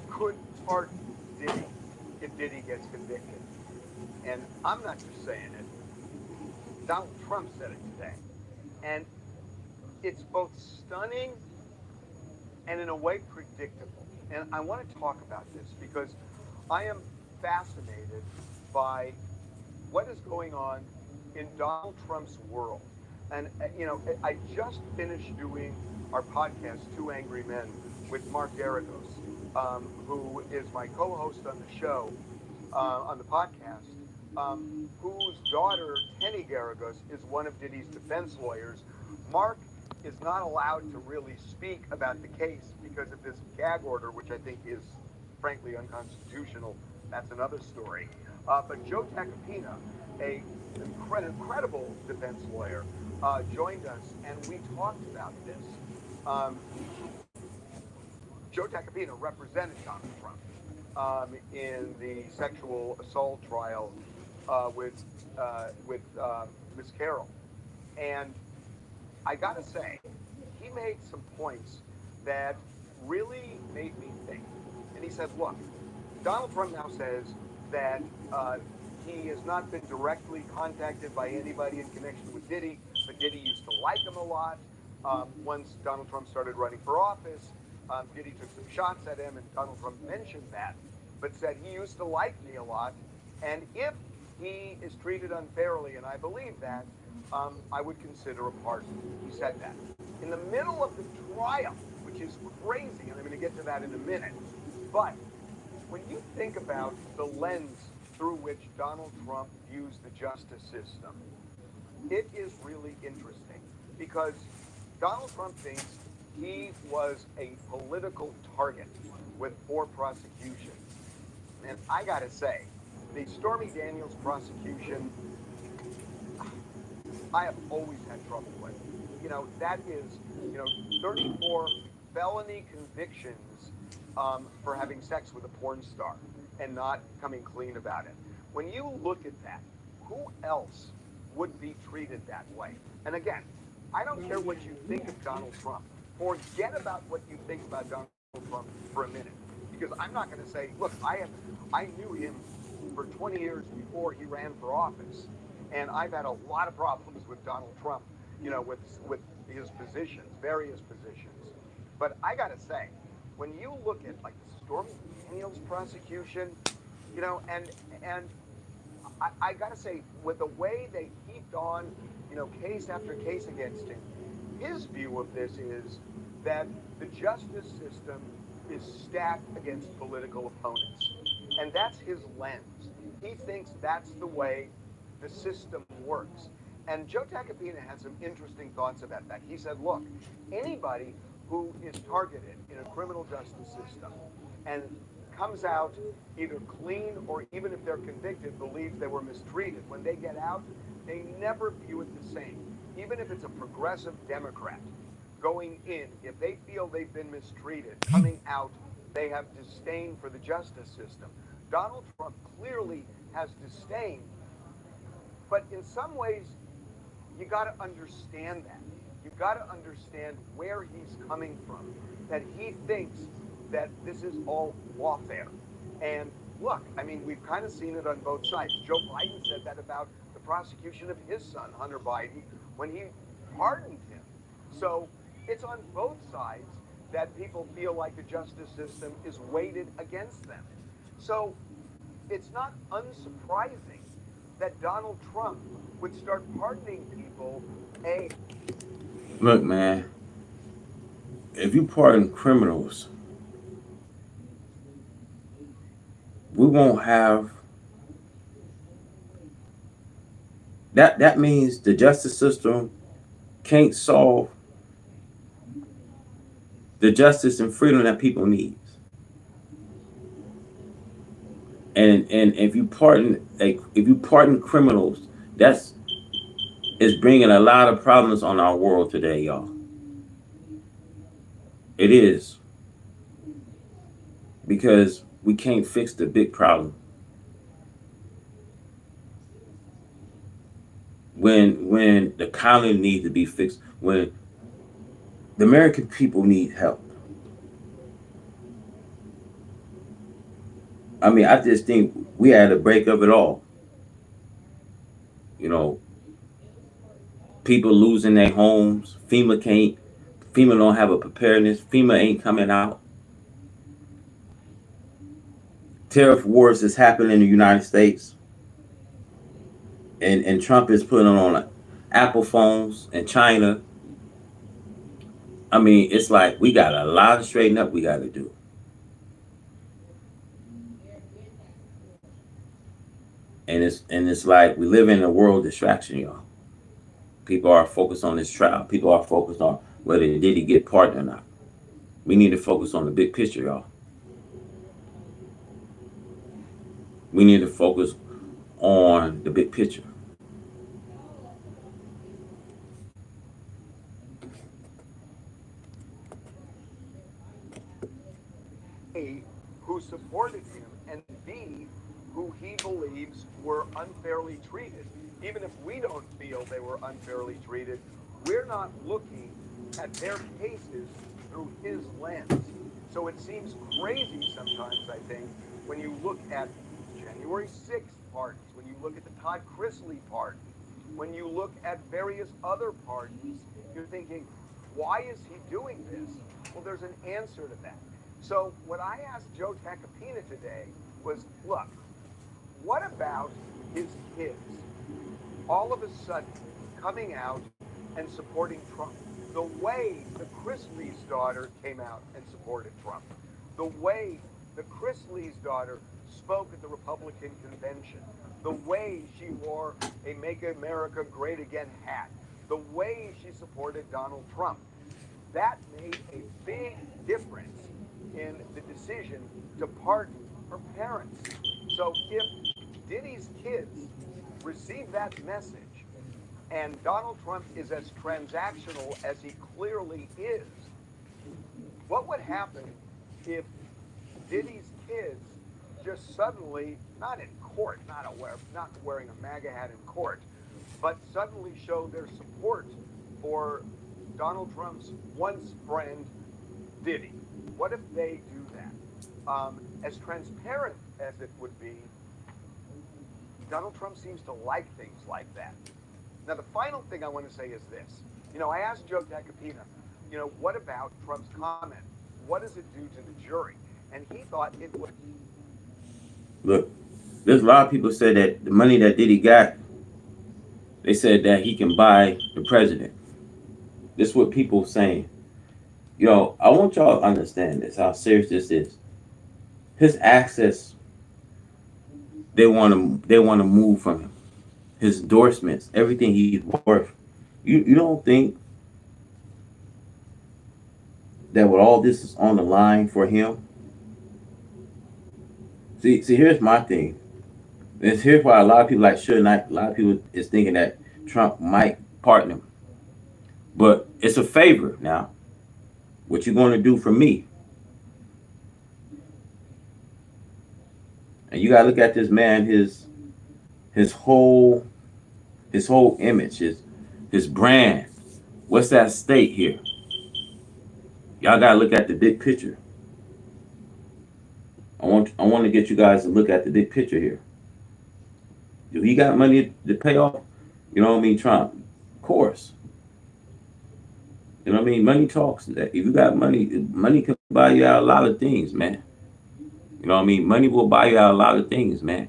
could pardon Diddy if Diddy gets convicted. And I'm not just saying it. Donald Trump said it today. And it's both stunning and in a way predictable. And I want to talk about this because I am fascinated by what is going on in Donald Trump's world. And, I just finished doing our podcast, Two Angry Men, with Mark Garagos, who is my co-host on the show, on the podcast, whose daughter, Tenny Garagos, is one of Diddy's defense lawyers. Mark is not allowed to really speak about the case because of this gag order, which I think is frankly unconstitutional. That's another story. But Joe Tacopina, an incredible defense lawyer, joined us, and we talked about this. Joe Tacopina represented Donald Trump in the sexual assault trial with Miss Carroll. And I gotta say, he made some points that really made me think. And he said, look, Donald Trump now says that he has not been directly contacted by anybody in connection with Diddy, but Diddy used to like him a lot. Once Donald Trump started running for office, Diddy took some shots at him, and Donald Trump mentioned that, but said he used to like me a lot, and if he is treated unfairly, and I believe that, I would consider a pardon. He said that. In the middle of the trial, which is crazy, and I'm going to get to that in a minute, but when you think about the lens through which Donald Trump views the justice system, it is really interesting because Donald Trump thinks he was a political target with 4 prosecutions. And I gotta say, the Stormy Daniels prosecution, I have always had trouble with. That is, 34 felony convictions for having sex with a porn star and not coming clean about it. When you look at that, who else would be treated that way? And again, I don't care what you think of Donald Trump. Forget about what you think about Donald Trump for a minute, because I'm not going to say, look, I knew him for 20 years before he ran for office, and I've had a lot of problems with Donald Trump, with his positions, various positions. But I got to say, when you look at like the Stormy Daniels prosecution, and I got to say, with the way they heaped on, case after case against him, his view of this is that the justice system is stacked against political opponents. And that's his lens. He thinks that's the way the system works. And Joe Tacopina had some interesting thoughts about that. He said, look, anybody who is targeted in a criminal justice system and comes out either clean or even if they're convicted, believes they were mistreated, when they get out, they never view it the same. Even if it's a progressive Democrat going in, if they feel they've been mistreated, coming out, they have disdain for the justice system. Donald Trump clearly has disdain, but in some ways, you got to understand that. You got to understand where he's coming from, that he thinks that this is all lawfare. And look, I mean, we've kind of seen it on both sides. Joe Biden said that about the prosecution of his son, Hunter Biden, when he pardoned him. So it's on both sides that people feel like the justice system is weighted against them. So it's not unsurprising that Donald Trump would start pardoning people. Look, man, if you pardon criminals, we won't have that means the justice system can't solve the justice and freedom that people need. And if you pardon criminals, that's is bringing a lot of problems on our world today, y'all. It is, because we can't fix the big problem. When the economy needs to be fixed, when the American people need help. I mean, I just think we had a break of it all. People losing their homes. FEMA don't have a preparedness. FEMA ain't coming out. Tariff wars is happening in the United States. and Trump is putting on Apple phones in China. I mean, it's like we got a lot of straightening up we got to do. And it's like we live in a world distraction, y'all. People are focused on this trial. People are focused on whether did he get pardoned or not. We need to focus on the big picture, y'all. We need to focus on the big picture. A, who supported him, and B, who he believes were unfairly treated. Even if we don't feel they were unfairly treated, we're not looking at their cases through his lens. So it seems crazy sometimes, I think, when you look at January 6th pardons, when you look at the Todd Chrisley pardon, when you look at various other pardons, you're thinking, why is he doing this? Well, there's an answer to that. So what I asked Joe Tacopina today was, look, what about his kids all of a sudden coming out and supporting Trump? The way the Chrisley's daughter came out and supported Trump, the way the Chrisley's daughter spoke at the Republican convention, the way she wore a Make America Great Again hat, the way she supported Donald Trump, that made a big difference in the decision to pardon her parents. So if Diddy's kids receive that message and Donald Trump is as transactional as he clearly is, what would happen if Diddy's kids just suddenly, not in court, not wearing a MAGA hat in court, but suddenly show their support for Donald Trump's once friend, Diddy? What if they do that? As transparent as it would be, Donald Trump seems to like things like that. Now, the final thing I want to say is this. I asked Joe Tacopina, what about Trump's comment? What does it do to the jury? And he thought it would. Look, there's a lot of people said that the money that Diddy got, they said that he can buy the president. This is what people saying. I want y'all to understand this, how serious this is. His access, they want to move from him. His endorsements, everything he's worth. You don't think that with all this is on the line for him? See, here's my thing. Here's why a lot of people a lot of people is thinking that Trump might pardon him. But it's a favor now. What you going to do for me? And you gotta look at this man, his whole image, his brand. What's at stake here? Y'all gotta look at the big picture. I want to get you guys to look at the big picture here. Do he got money to pay off? Trump? Of course. Money talks. If you got money, money can buy you out a lot of things, man. Money will buy you out a lot of things, man.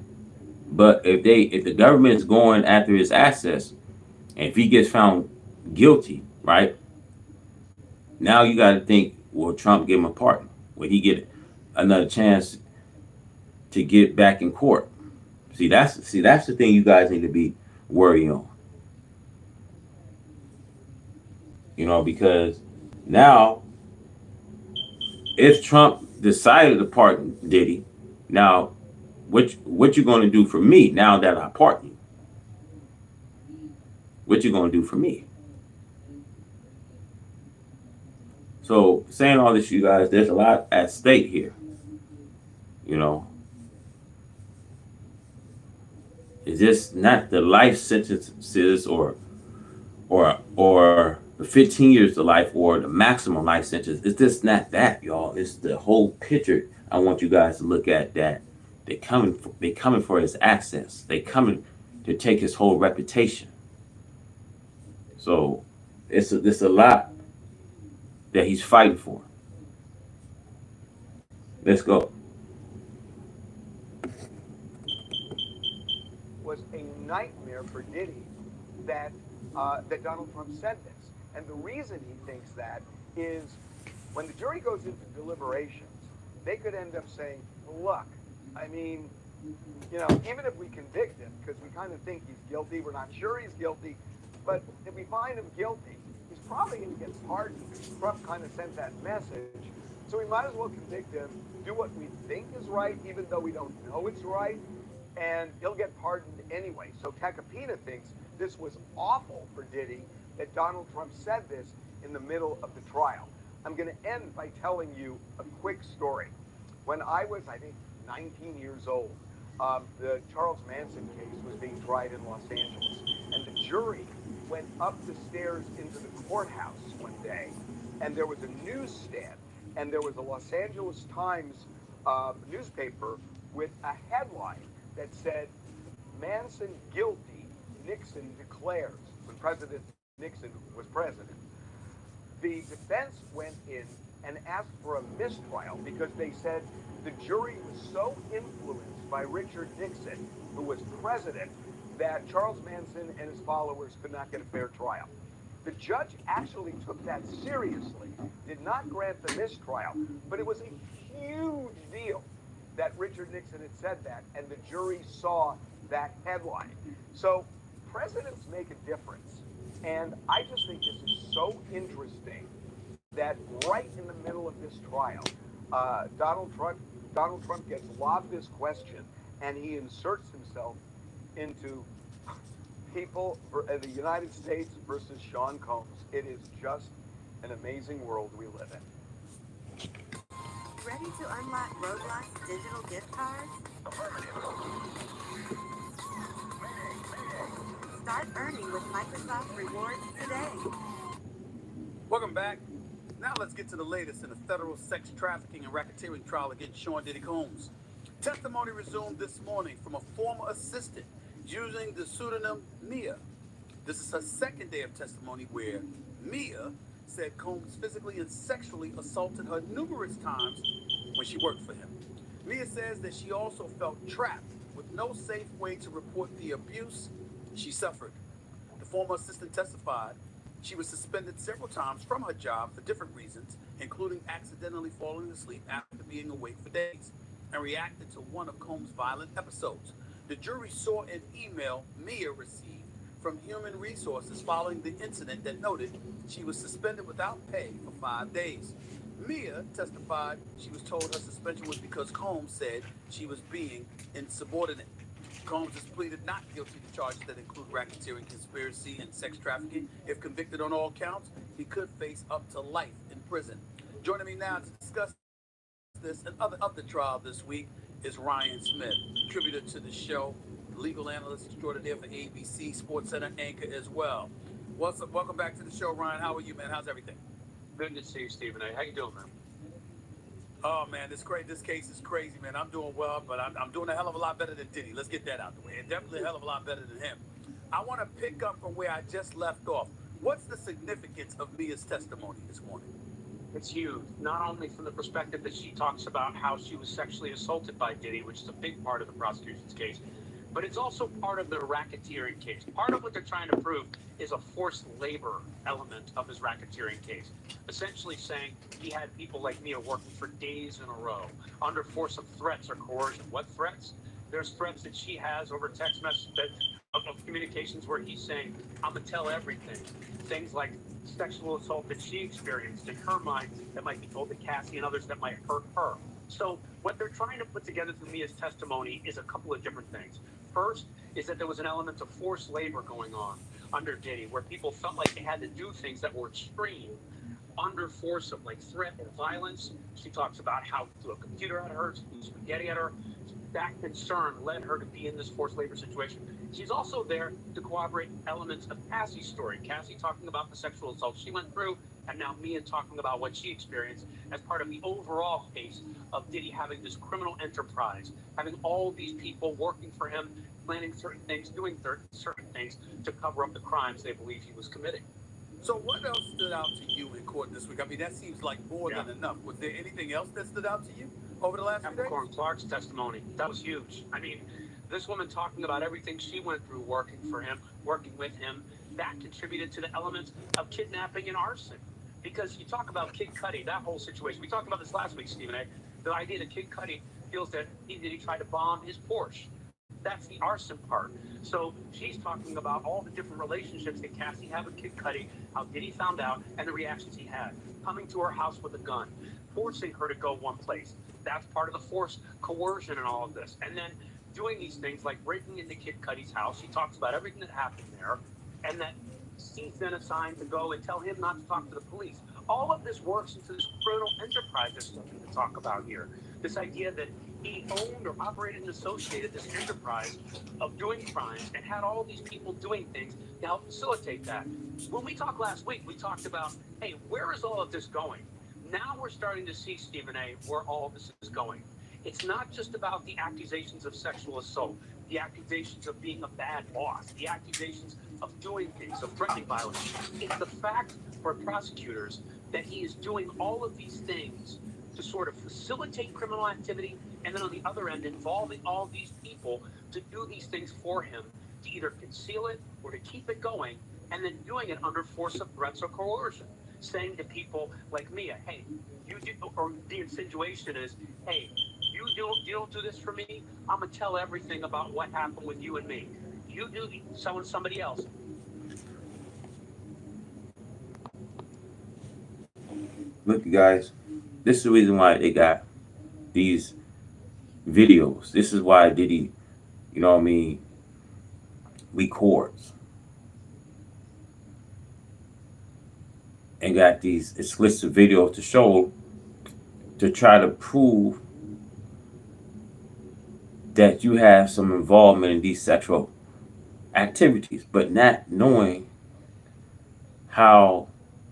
But if the government is going after his assets, and if he gets found guilty, right? Now you got to think, will Trump give him a pardon? Will he get another chance to get back in court? See, that's the thing you guys need to be worried on. Because now, if Trump decided to pardon Diddy, now, what you going to do for me now that I pardon you? What you going to do for me? So, saying all this, you guys, there's a lot at stake here. Is this not the life sentences or the 15 years to life or the maximum life sentence? It's just not that, y'all. It's the whole picture I want you guys to look at, that they coming for his access. They coming to take his whole reputation. So it's a lot that he's fighting for. Let's go. Was a nightmare for Diddy that that Donald Trump said this. And the reason he thinks that is when the jury goes into deliberations, they could end up saying, look, I mean, you know, even if we convict him, because we kind of think he's guilty, we're not sure he's guilty, but if we find him guilty, he's probably going to get pardoned. Trump kind of sent that message. So we might as well convict him, do what we think is right, even though we don't know it's right, and he'll get pardoned anyway. So Tacopina thinks this was awful for Diddy, that Donald Trump said this in the middle of the trial. I'm going to end by telling you a quick story. When I was, I think, 19 years old, the Charles Manson case was being tried in Los Angeles, and the jury went up the stairs into the courthouse one day, and there was a newsstand, and there was a Los Angeles Times newspaper with a headline that said, Manson guilty, Nixon declares, when President Nixon was president. The defense went in and asked for a mistrial because they said the jury was so influenced by Richard Nixon, who was president, that Charles Manson and his followers could not get a fair trial. The judge actually took that seriously, did not grant the mistrial, but it was a huge deal that Richard Nixon had said that, and the jury saw that headline. So presidents make a difference. And I just think this is so interesting that right in the middle of this trial, Donald Trump gets lobbed this question, and he inserts himself into people, the United States versus Sean Combs. It is just an amazing world we live in. Ready to unlock Roblox digital gift cards? Start earning with Microsoft Rewards today. Welcome back. Now let's get to the latest in the federal sex trafficking and racketeering trial against Sean Diddy Combs. Testimony resumed this morning from a former assistant using the pseudonym Mia. This is her second day of testimony where Mia said Combs physically and sexually assaulted her numerous times when she worked for him. Mia says that she also felt trapped with no safe way to report the abuse she suffered. The former assistant testified she was suspended several times from her job for different reasons, including accidentally falling asleep after being awake for days, and reacted to one of Combs' violent episodes. The jury saw an email Mia received from Human Resources following the incident that noted she was suspended without pay for 5 days. Mia testified she was told her suspension was because Combs said she was being insubordinate. Combs has pleaded not guilty to charges that include racketeering, conspiracy, and sex trafficking. If convicted on all counts, he could face up to life in prison. Joining me now to discuss this and other of the trial this week is Ryan Smith, contributor to the show, legal analyst extraordinaire for ABC, Sports Center anchor as well. Welcome back to the show, Ryan. How are you, man? How's everything? Good to see you, Stephen A. How you doing, man? Oh, man, this case is crazy, man. I'm doing well, but I'm doing a hell of a lot better than Diddy. Let's get that out the way. And definitely a hell of a lot better than him. I want to pick up from where I just left off. What's the significance of Mia's testimony this morning? It's huge, not only from the perspective that she talks about how she was sexually assaulted by Diddy, which is a big part of the prosecution's case, but it's also part of the racketeering case. Part of what they're trying to prove is a forced labor element of his racketeering case, essentially saying he had people like Mia working for days in a row under force of threats or coercion. What threats? There's threats that she has over text messages of communications where he's saying, I'm going to tell everything. Things like sexual assault that she experienced in her mind that might be told to Cassie and others that might hurt her. So what they're trying to put together through Mia's testimony is a couple of different things. First is that there was an element of forced labor going on under Diddy, where people felt like they had to do things that were extreme under force of like threat and violence. She talks about how threw a computer at her, threw spaghetti at her. That concern led her to be in this forced labor situation. She's also there to corroborate elements of Cassie's story. Cassie talking about the sexual assault she went through, and now Mia talking about what she experienced as part of the overall case of Diddy having this criminal enterprise, having all these people working for him, planning certain things, doing certain things to cover up the crimes they believe he was committing. So what else stood out to you in court this week? I mean, that seems like more than enough. Was there anything else that stood out to you over the last few days? Corin Clark's testimony, that was huge. I mean, This woman talking about everything she went through working for him, working with him, that contributed to the elements of kidnapping and arson. Because you talk about Kid Cudi, that whole situation. We talked about this last week, Stephen A. The idea that Kid Cudi feels that he tried to bomb his Porsche. That's the arson part. So she's talking about all the different relationships that Cassie had with Kid Cudi, how Diddy found out, and the reactions he had. Coming to her house with a gun, forcing her to go one place. That's part of the forced coercion and all of this. And then doing these things like breaking into Kid Cudi's house. She talks about everything that happened there, and that she's then assigned to go and tell him not to talk to the police. All of this works into this criminal enterprise they're starting to talk about here. This idea that he owned or operated and associated this enterprise of doing crimes and had all these people doing things to help facilitate that. When we talked last week, we talked about, hey, where is all of this going? Now we're starting to see, Stephen A., where all of this is going. It's not just about the accusations of sexual assault, the accusations of being a bad boss, the accusations of doing things, of threatening violence. It's the fact for prosecutors that he is doing all of these things to sort of facilitate criminal activity, and then on the other end, involving all these people to do these things for him, to either conceal it or to keep it going, and then doing it under force of threats or coercion. Saying to people like Mia, hey, you do, or the insinuation is, hey, you don't do this for me, I'm gonna tell everything about what happened with you and me. You do so and somebody else. Look, you guys, this is the reason why they got these videos. This is why Diddy, you know what I mean, records and got these explicit videos to show, to try to prove that you have some involvement in these sexual activities, but not knowing how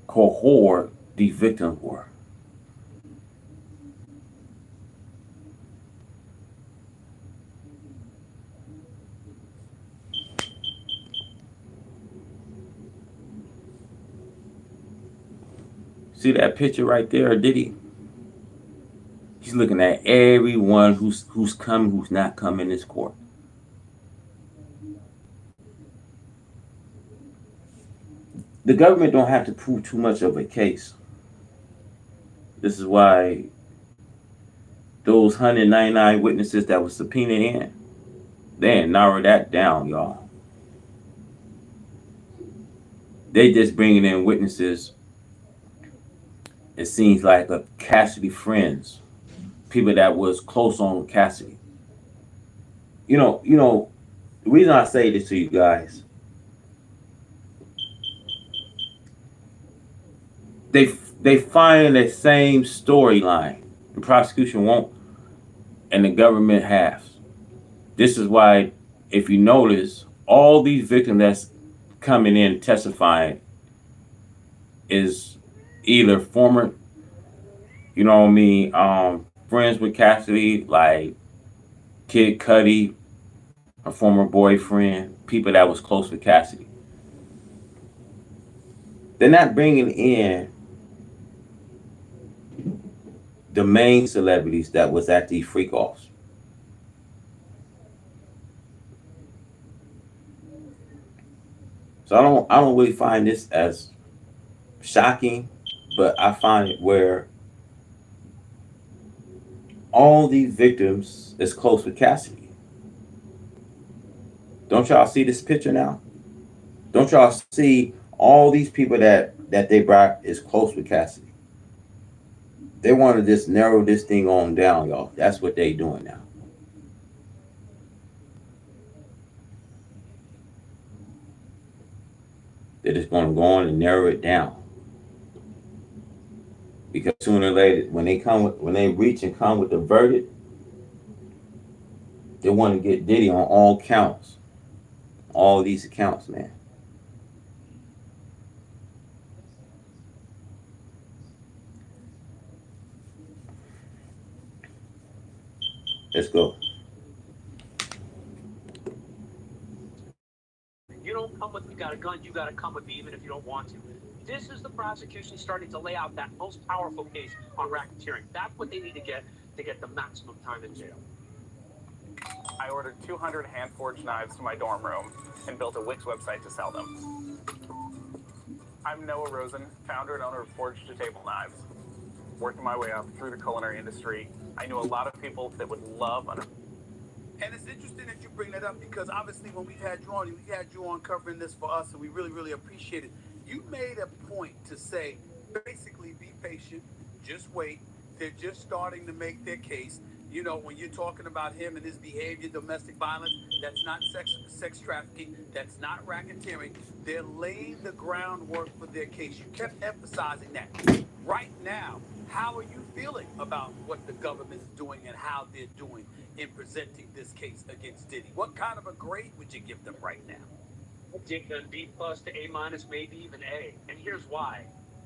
cohort these victims were. See that picture right there, Diddy? He's looking at everyone who's coming, who's not coming in this court. The government don't have to prove too much of a case. This is why those 199 witnesses that were subpoenaed in, they narrowed that down, y'all. They just bringing in witnesses, it seems like, of Cassidy friends, people that was close on Cassidy. You know, the reason I say this to you guys, they find the same storyline. The prosecution won't, and the government has. This is why, if you notice, all these victims that's coming in testifying is either former, you know what I mean, friends with Cassidy, like Kid Cudi, a former boyfriend, people that was close with Cassidy. They're not bringing in the main celebrities that was at these freak offs. So I don't really find this as shocking, but I find it where all these victims is close with Cassidy. Don't y'all see this picture now? Don't y'all see all these people that they brought is close with Cassidy? They want to just narrow this thing on down, y'all. That's what they doing now. They're just going to go on and narrow it down. Because sooner or later, when they reach and come with the verdict, they want to get Diddy on all counts. All these accounts, man. Let's go. You don't come with, you got a gun, you got to come with me even if you don't want to. This is the prosecution starting to lay out that most powerful case on racketeering. That's what they need to get the maximum time in jail. I ordered 200 hand-forged knives to my dorm room and built a Wix website to sell them. I'm Noah Rosen, founder and owner of Forged to Table Knives. Working my way up through the culinary industry, I knew a lot of people that would love an... And it's interesting that you bring that up because obviously when we had you on covering this for us, and we really, really appreciate it. You made a point to say, basically, be patient, just wait. They're just starting to make their case. You know, when you're talking about him and his behavior, domestic violence, that's not sex trafficking, that's not racketeering. They're laying the groundwork for their case. You kept emphasizing that. Right now, how are you feeling about what the government is doing and how they're doing in presenting this case against Diddy? What kind of a grade would you give them right now? I give them B plus to A minus, maybe even A. And here's why.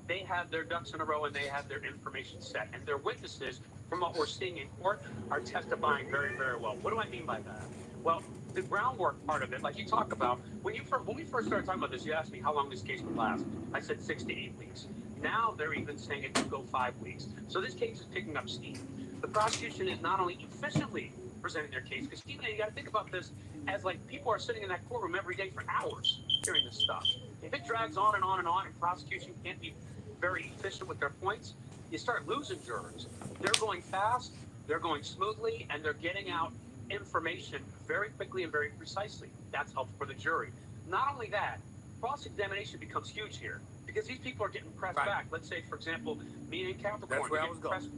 They have their ducks in a row and they have their information set. And their witnesses, from what we're seeing in court, are testifying very, very well. What do I mean by that? Well, the groundwork part of it, like you talk about, when we first started talking about this, you asked me how long this case would last. I said 6 to 8 weeks. Now they're even saying it could go 5 weeks. So this case is picking up steam. The prosecution is not only efficiently presenting their case, because Stephen, you got to think about this as like people are sitting in that courtroom every day for hours hearing this stuff. If it drags on and on and on, and prosecution can't be very efficient with their points, you start losing jurors. They're going fast, they're going smoothly, and they're getting out information very quickly and very precisely. That's helpful for the jury. Not only that, cross-examination becomes huge here because these people are getting pressed back. Let's say, for example, me and Capricorn. That's where I was going.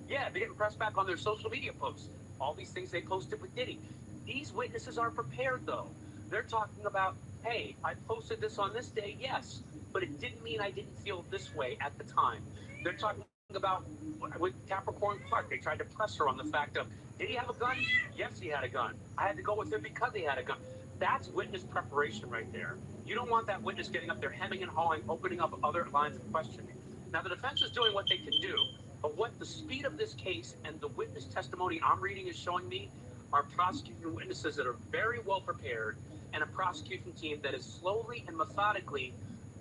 Yeah, they're getting pressed back on their social media posts. All these things they posted with Diddy. These witnesses are prepared, though. They're talking about, hey, I posted this on this day, yes, but it didn't mean I didn't feel this way at the time. They're talking about, with Capricorn Clark, they tried to press her on the fact of, did he have a gun? Yes, he had a gun. I had to go with him because he had a gun. That's witness preparation right there. You don't want that witness getting up there hemming and hawing, opening up other lines of questioning. Now, the defense is doing what they can do, but what the speed of this case and the witness testimony I'm reading is showing me are prosecuting witnesses that are very well prepared and a prosecution team that is slowly and methodically,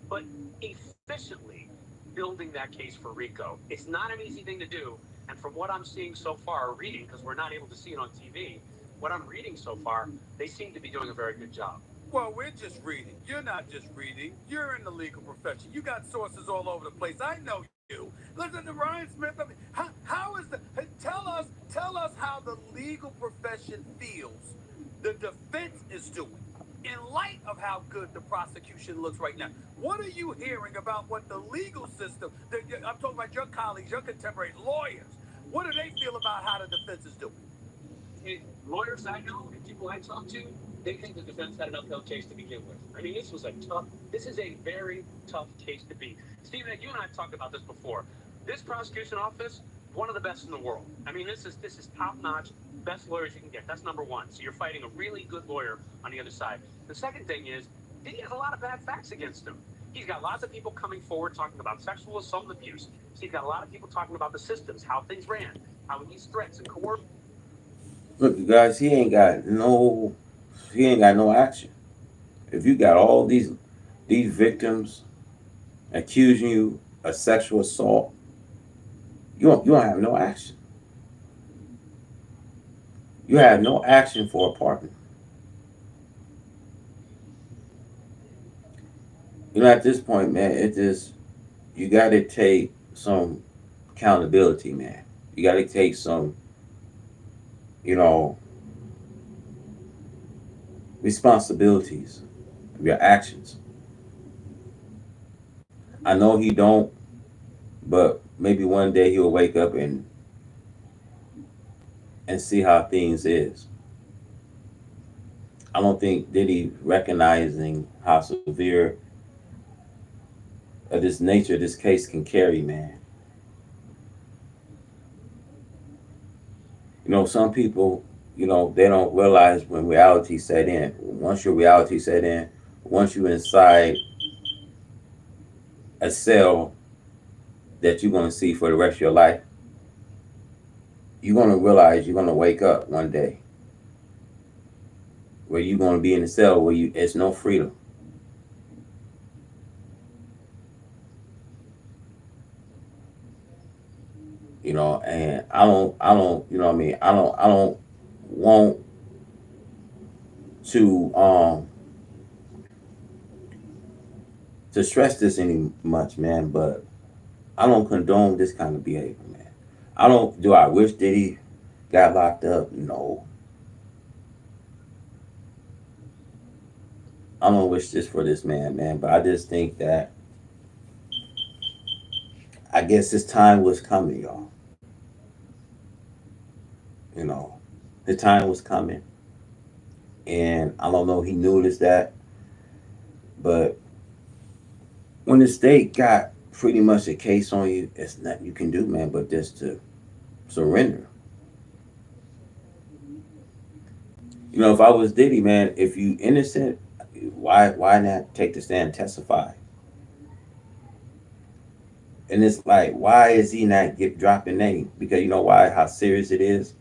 but efficiently building that case for RICO. It's not an easy thing to do, and from what I'm seeing so far, reading, because we're not able to see it on TV, what I'm reading so far, they seem to be doing a very good job. Well, we're just reading. You're not just reading. You're in the legal profession. You got sources all over the place. I know you. Listen to Ryan Smith. I mean, how is the? Tell us how the legal profession feels the defense is doing in light of how good the prosecution looks right now. What are you hearing about what the legal system? I'm talking about your colleagues, your contemporaries, lawyers. What do they feel about how the defense is doing? Lawyers I know and people I talk to, they think the defense had an uphill case to begin with. I mean, this is a very tough case to beat. Stephen, you and I have talked about this before. This prosecution office, one of the best in the world. I mean, this is top-notch, best lawyers you can get. That's number one. So you're fighting a really good lawyer on the other side. The second thing is, Diddy has a lot of bad facts against him. He's got lots of people coming forward talking about sexual assault and abuse. So he's got a lot of people talking about the systems, how things ran, how he used threats and coercion. Look, you guys, he ain't got no action. If you got all these victims accusing you of sexual assault, you don't have no action. You have no action for a partner. You know, at this point, man, you got to take some accountability, man. You got to take some, responsibilities of your actions. I know he don't, but maybe one day he'll wake up and see how things is. I don't think Diddy recognizing how severe of this nature this case can carry, man. Some people, they don't realize when reality set in. Once your reality set in, once you're inside a cell that you're going to see for the rest of your life, you're going to realize you're going to wake up one day where you're going to be in a cell where it's no freedom. And I don't want to to stress this any much, man, but I don't condone this kind of behavior, man. I don't. Do I wish Diddy got locked up? No. I don't wish this for this man, man. But I just think that I guess his time was coming, y'all. You know, his time was coming, and I don't know if he noticed that, but when the state got pretty much a case on you, it's nothing you can do, man, but just to surrender. You know, if I was Diddy, man, if you innocent, why not take the stand and testify? And it's like, why is he not dropping name? Because you know why? How serious it is,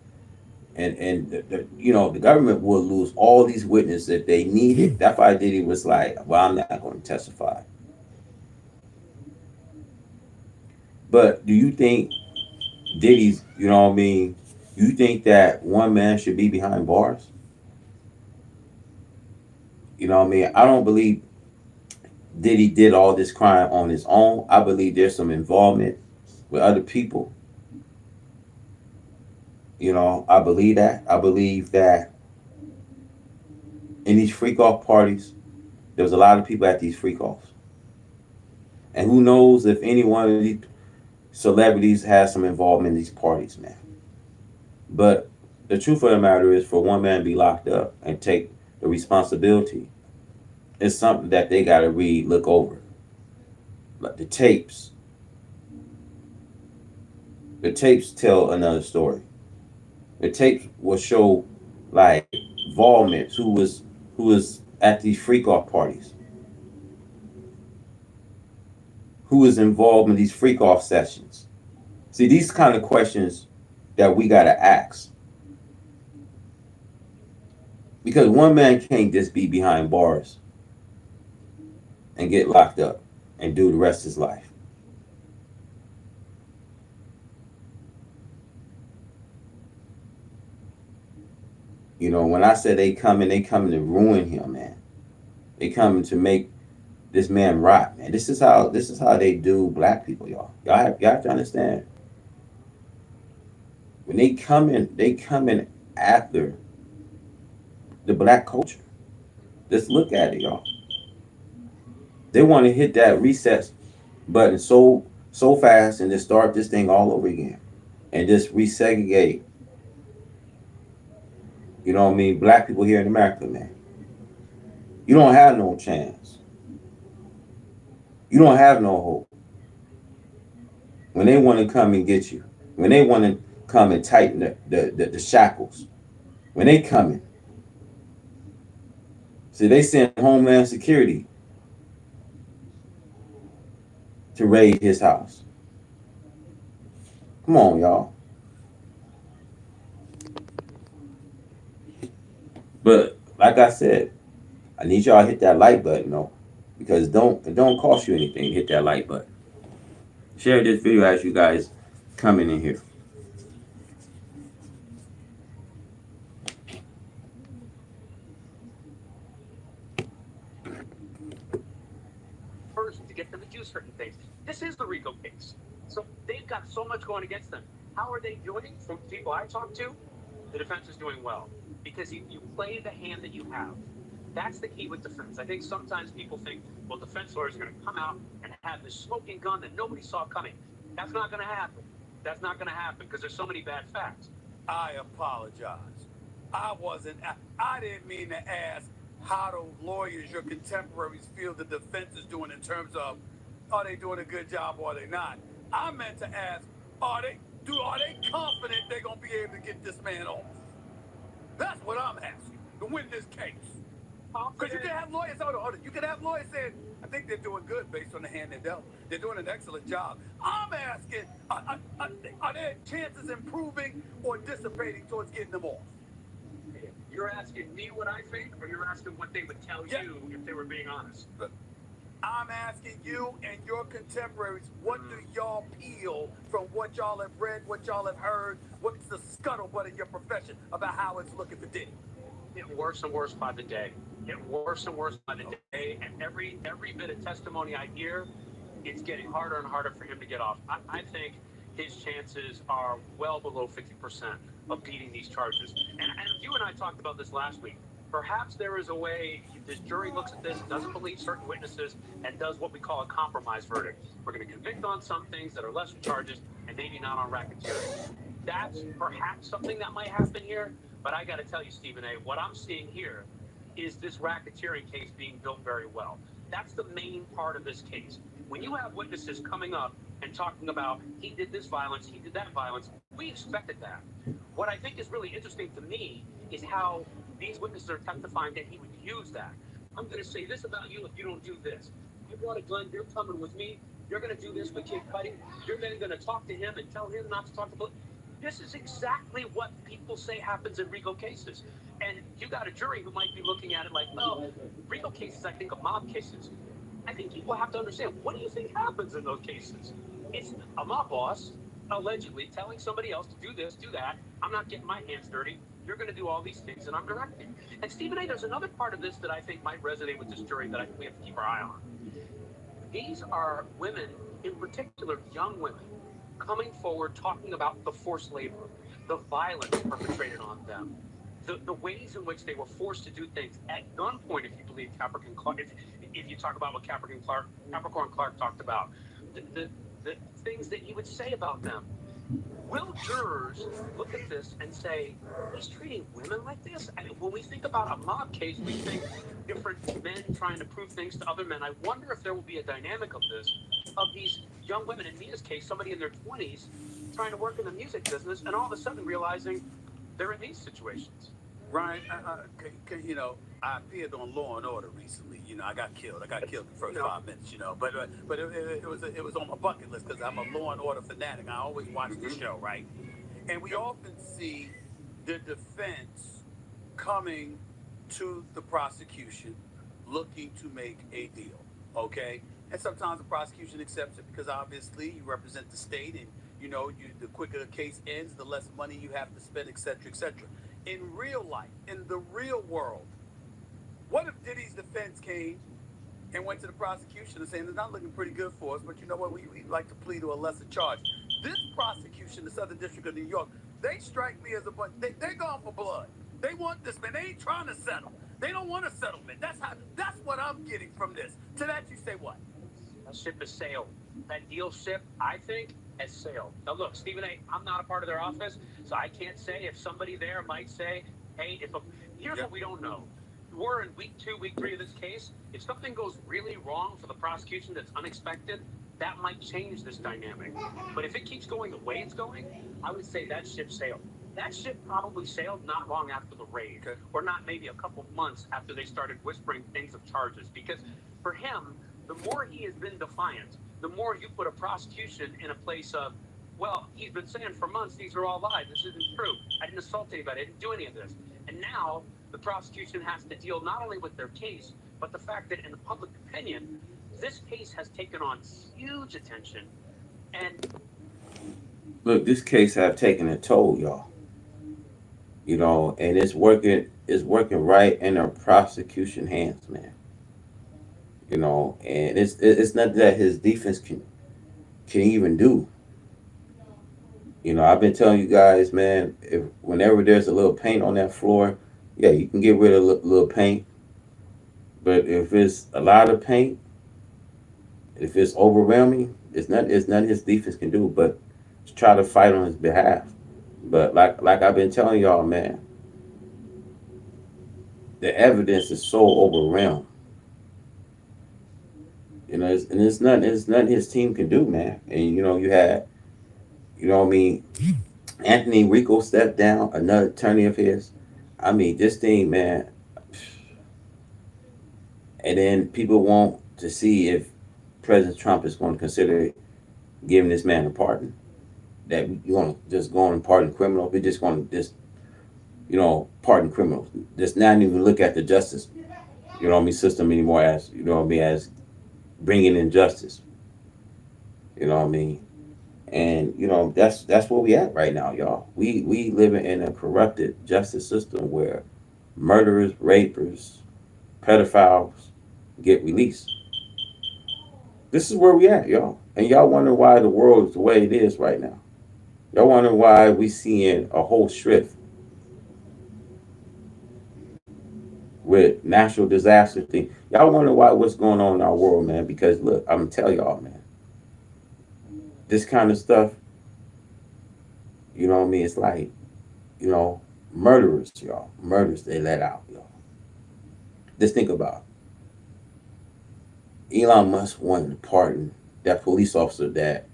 and you know the government will lose all these witnesses that they needed. That's why Diddy was like, well, I'm not going to testify. But do you think Diddy's, you know what I mean? You think that one man should be behind bars? You know what I mean? I don't believe Diddy did all this crime on his own. I believe there's some involvement with other people. You know, I believe that. I believe that in these freak off parties, there was a lot of people at these freak offs. And who knows if any one of these celebrities has some involvement in these parties, man. But the truth of the matter is, for one man to be locked up and take the responsibility, it's something that they got to look over. Like the tapes tell another story. The tapes will show like involvement, who was at these freak off parties, who was involved in these freak off sessions. See, these kind of questions that we got to ask, because one man can't just be behind bars and get locked up and do the rest of his life. You know, when I say they coming to ruin him, man. They coming to make this man rot, man. This is how they do black people, y'all. Y'all have to understand. When they coming after the black culture. Just look at it, y'all. They want to hit that reset button so fast and just start this thing all over again. And just resegregate. You know what I mean? Black people here in America, man. You don't have no chance. You don't have no hope. When they want to come and get you. When they want to come and tighten the shackles. When they coming. See, they send Homeland Security to raid his house. Come on, y'all. But like I said, I need y'all to hit that like button, though, because it don't cost you anything to hit that like button. Share this video as you guys coming in here. First, to get them to do certain things. This is the RICO case. So they've got so much going against them. How are they doing? From people I talk to, the defense is doing well. Because you play the hand that you have. That's the key with defense. I think sometimes people think, well, defense lawyers are going to come out and have this smoking gun that nobody saw coming. That's not going to happen. That's not going to happen because there's so many bad facts. I apologize. I didn't mean to ask how the lawyers, your contemporaries, feel the defense is doing in terms of, are they doing a good job or are they not? I meant to ask, are they confident they're going to be able to get this man off? That's what I'm asking, to win this case. Because you can have lawyers, you can have lawyers saying, I think they're doing good based on the hand they're dealt. They're doing an excellent job. I'm asking, are their chances improving or dissipating towards getting them off? You're asking me what I think, or you're asking what they would tell you if they were being honest? I'm asking you and your contemporaries, what do y'all feel from what y'all have read, what y'all have heard? What's the scuttlebutt in your profession about how it's looking for Diddy? get worse and worse by the day. Get worse and worse by the day, and every bit of testimony I hear, it's getting harder and harder for him to get off. I think his chances are well below 50% of beating these charges. And you and I talked about this last week. Perhaps there is a way this jury looks at this, doesn't believe certain witnesses, and does what we call a compromise verdict. We're going to convict on some things that are lesser charges and maybe not on racketeering. That's perhaps something that might happen here. But I got to tell you, Stephen A., what I'm seeing here is this racketeering case being built very well. That's the main part of this case. When you have witnesses coming up and talking about he did this violence, he did that violence, we expected that. What I think is really interesting to me is how these witnesses are testifying that he would use that. I'm going to say this about you if you don't do this. You brought a gun, you're coming with me, you're going to do this with Kid Cudi, you're then going to talk to him and tell him not to talk to police. This is exactly what people say happens in RICO cases. And you got a jury who might be looking at it like, well, RICO cases, I think, are mob cases. I think people have to understand, what do you think happens in those cases? It's a mob boss, allegedly, telling somebody else to do this, do that. I'm not getting my hands dirty. You're going to do all these things, and I'm directing. And Stephen A., there's another part of this that I think might resonate with this jury that I think we have to keep our eye on. These are women, in particular young women, coming forward talking about the forced labor, the violence perpetrated on them, the ways in which they were forced to do things at gunpoint, if you believe Capricorn Clark, if you talk about what Capricorn Clark talked about, the things that he would say about them. Will jurors look at this and say, he's treating women like this? I mean, when we think about a mob case, we think different men trying to prove things to other men. I wonder if there will be a dynamic of this, of these young women, in Mia's case, somebody in their 20s, trying to work in the music business, and all of a sudden realizing they're in these situations. Ryan, you know, I appeared on Law and Order recently. You know, I got killed. I got killed in the first 5 minutes. You know, but it was on my bucket list because I'm a Law and Order fanatic. I always watch the show, right? And we often see the defense coming to the prosecution, looking to make a deal. Okay, and sometimes the prosecution accepts it because obviously you represent the state, and you know, the quicker the case ends, the less money you have to spend, etc., etc. In real life, in the real world, what if Diddy's defense came and went to the prosecution and saying, it's not looking pretty good for us, but you know what, we'd like to plead to a lesser charge. This prosecution, the Southern District of New York, they strike me as a bunch, they're going for blood. They want this, man. They ain't trying to settle. They don't want a settlement. That's what I'm getting from this. To that you say what? That ship has sailed. That deal ship, I think, has sailed. Now look, Stephen A., I'm not a part of their office, so I can't say if somebody there might say, hey, here's what we don't know. We're in week 2, week 3 of this case. If something goes really wrong for the prosecution that's unexpected, that might change this dynamic. But if it keeps going the way it's going, I would say that ship sailed. That ship probably sailed not long after the raid, or not maybe a couple months after they started whispering things of charges. Because for him, the more he has been defiant, the more you put a prosecution in a place of, well, he's been saying for months, these are all lies. This isn't true. I didn't assault anybody. I didn't do any of this. And now the prosecution has to deal not only with their case, but the fact that in the public opinion, this case has taken on huge attention. And look, this case have taken a toll, y'all. You know, and it's working right in the prosecution hands, man. You know, and it's nothing that his defense can even do. You know, I've been telling you guys, man, if whenever there's a little paint on that floor, yeah, you can get rid of a little paint. But if it's a lot of paint, if it's overwhelming, it's nothing his defense can do but to try to fight on his behalf. But like I've been telling y'all, man, the evidence is so overwhelming. You know, it's nothing his team can do, man. And you know, you had, you know what I mean, Anthony Rico stepped down, another attorney of his. I mean, this thing, man. And then people want to see if President Trump is going to consider giving this man a pardon. That you want to just go on and pardon criminals. We're just going to just, you know, pardon criminals. Just not even look at the justice, you know what I mean, system anymore as, you know what I mean, as bringing in justice. You know what I mean? And you know that's where we at right now, y'all. We living in a corrupted justice system where murderers, rapers, pedophiles get released. This is where we at, y'all. And y'all wonder why the world is the way it is right now. Y'all wonder why we seeing a whole shift with natural disaster thing. Y'all wonder why what's going on in our world, man. Because look, I'm gonna tell y'all, man. This kind of stuff, you know what I mean? It's like, murderers, y'all. Murders they let out, y'all. Just think about it. Elon Musk wanted to pardon that police officer that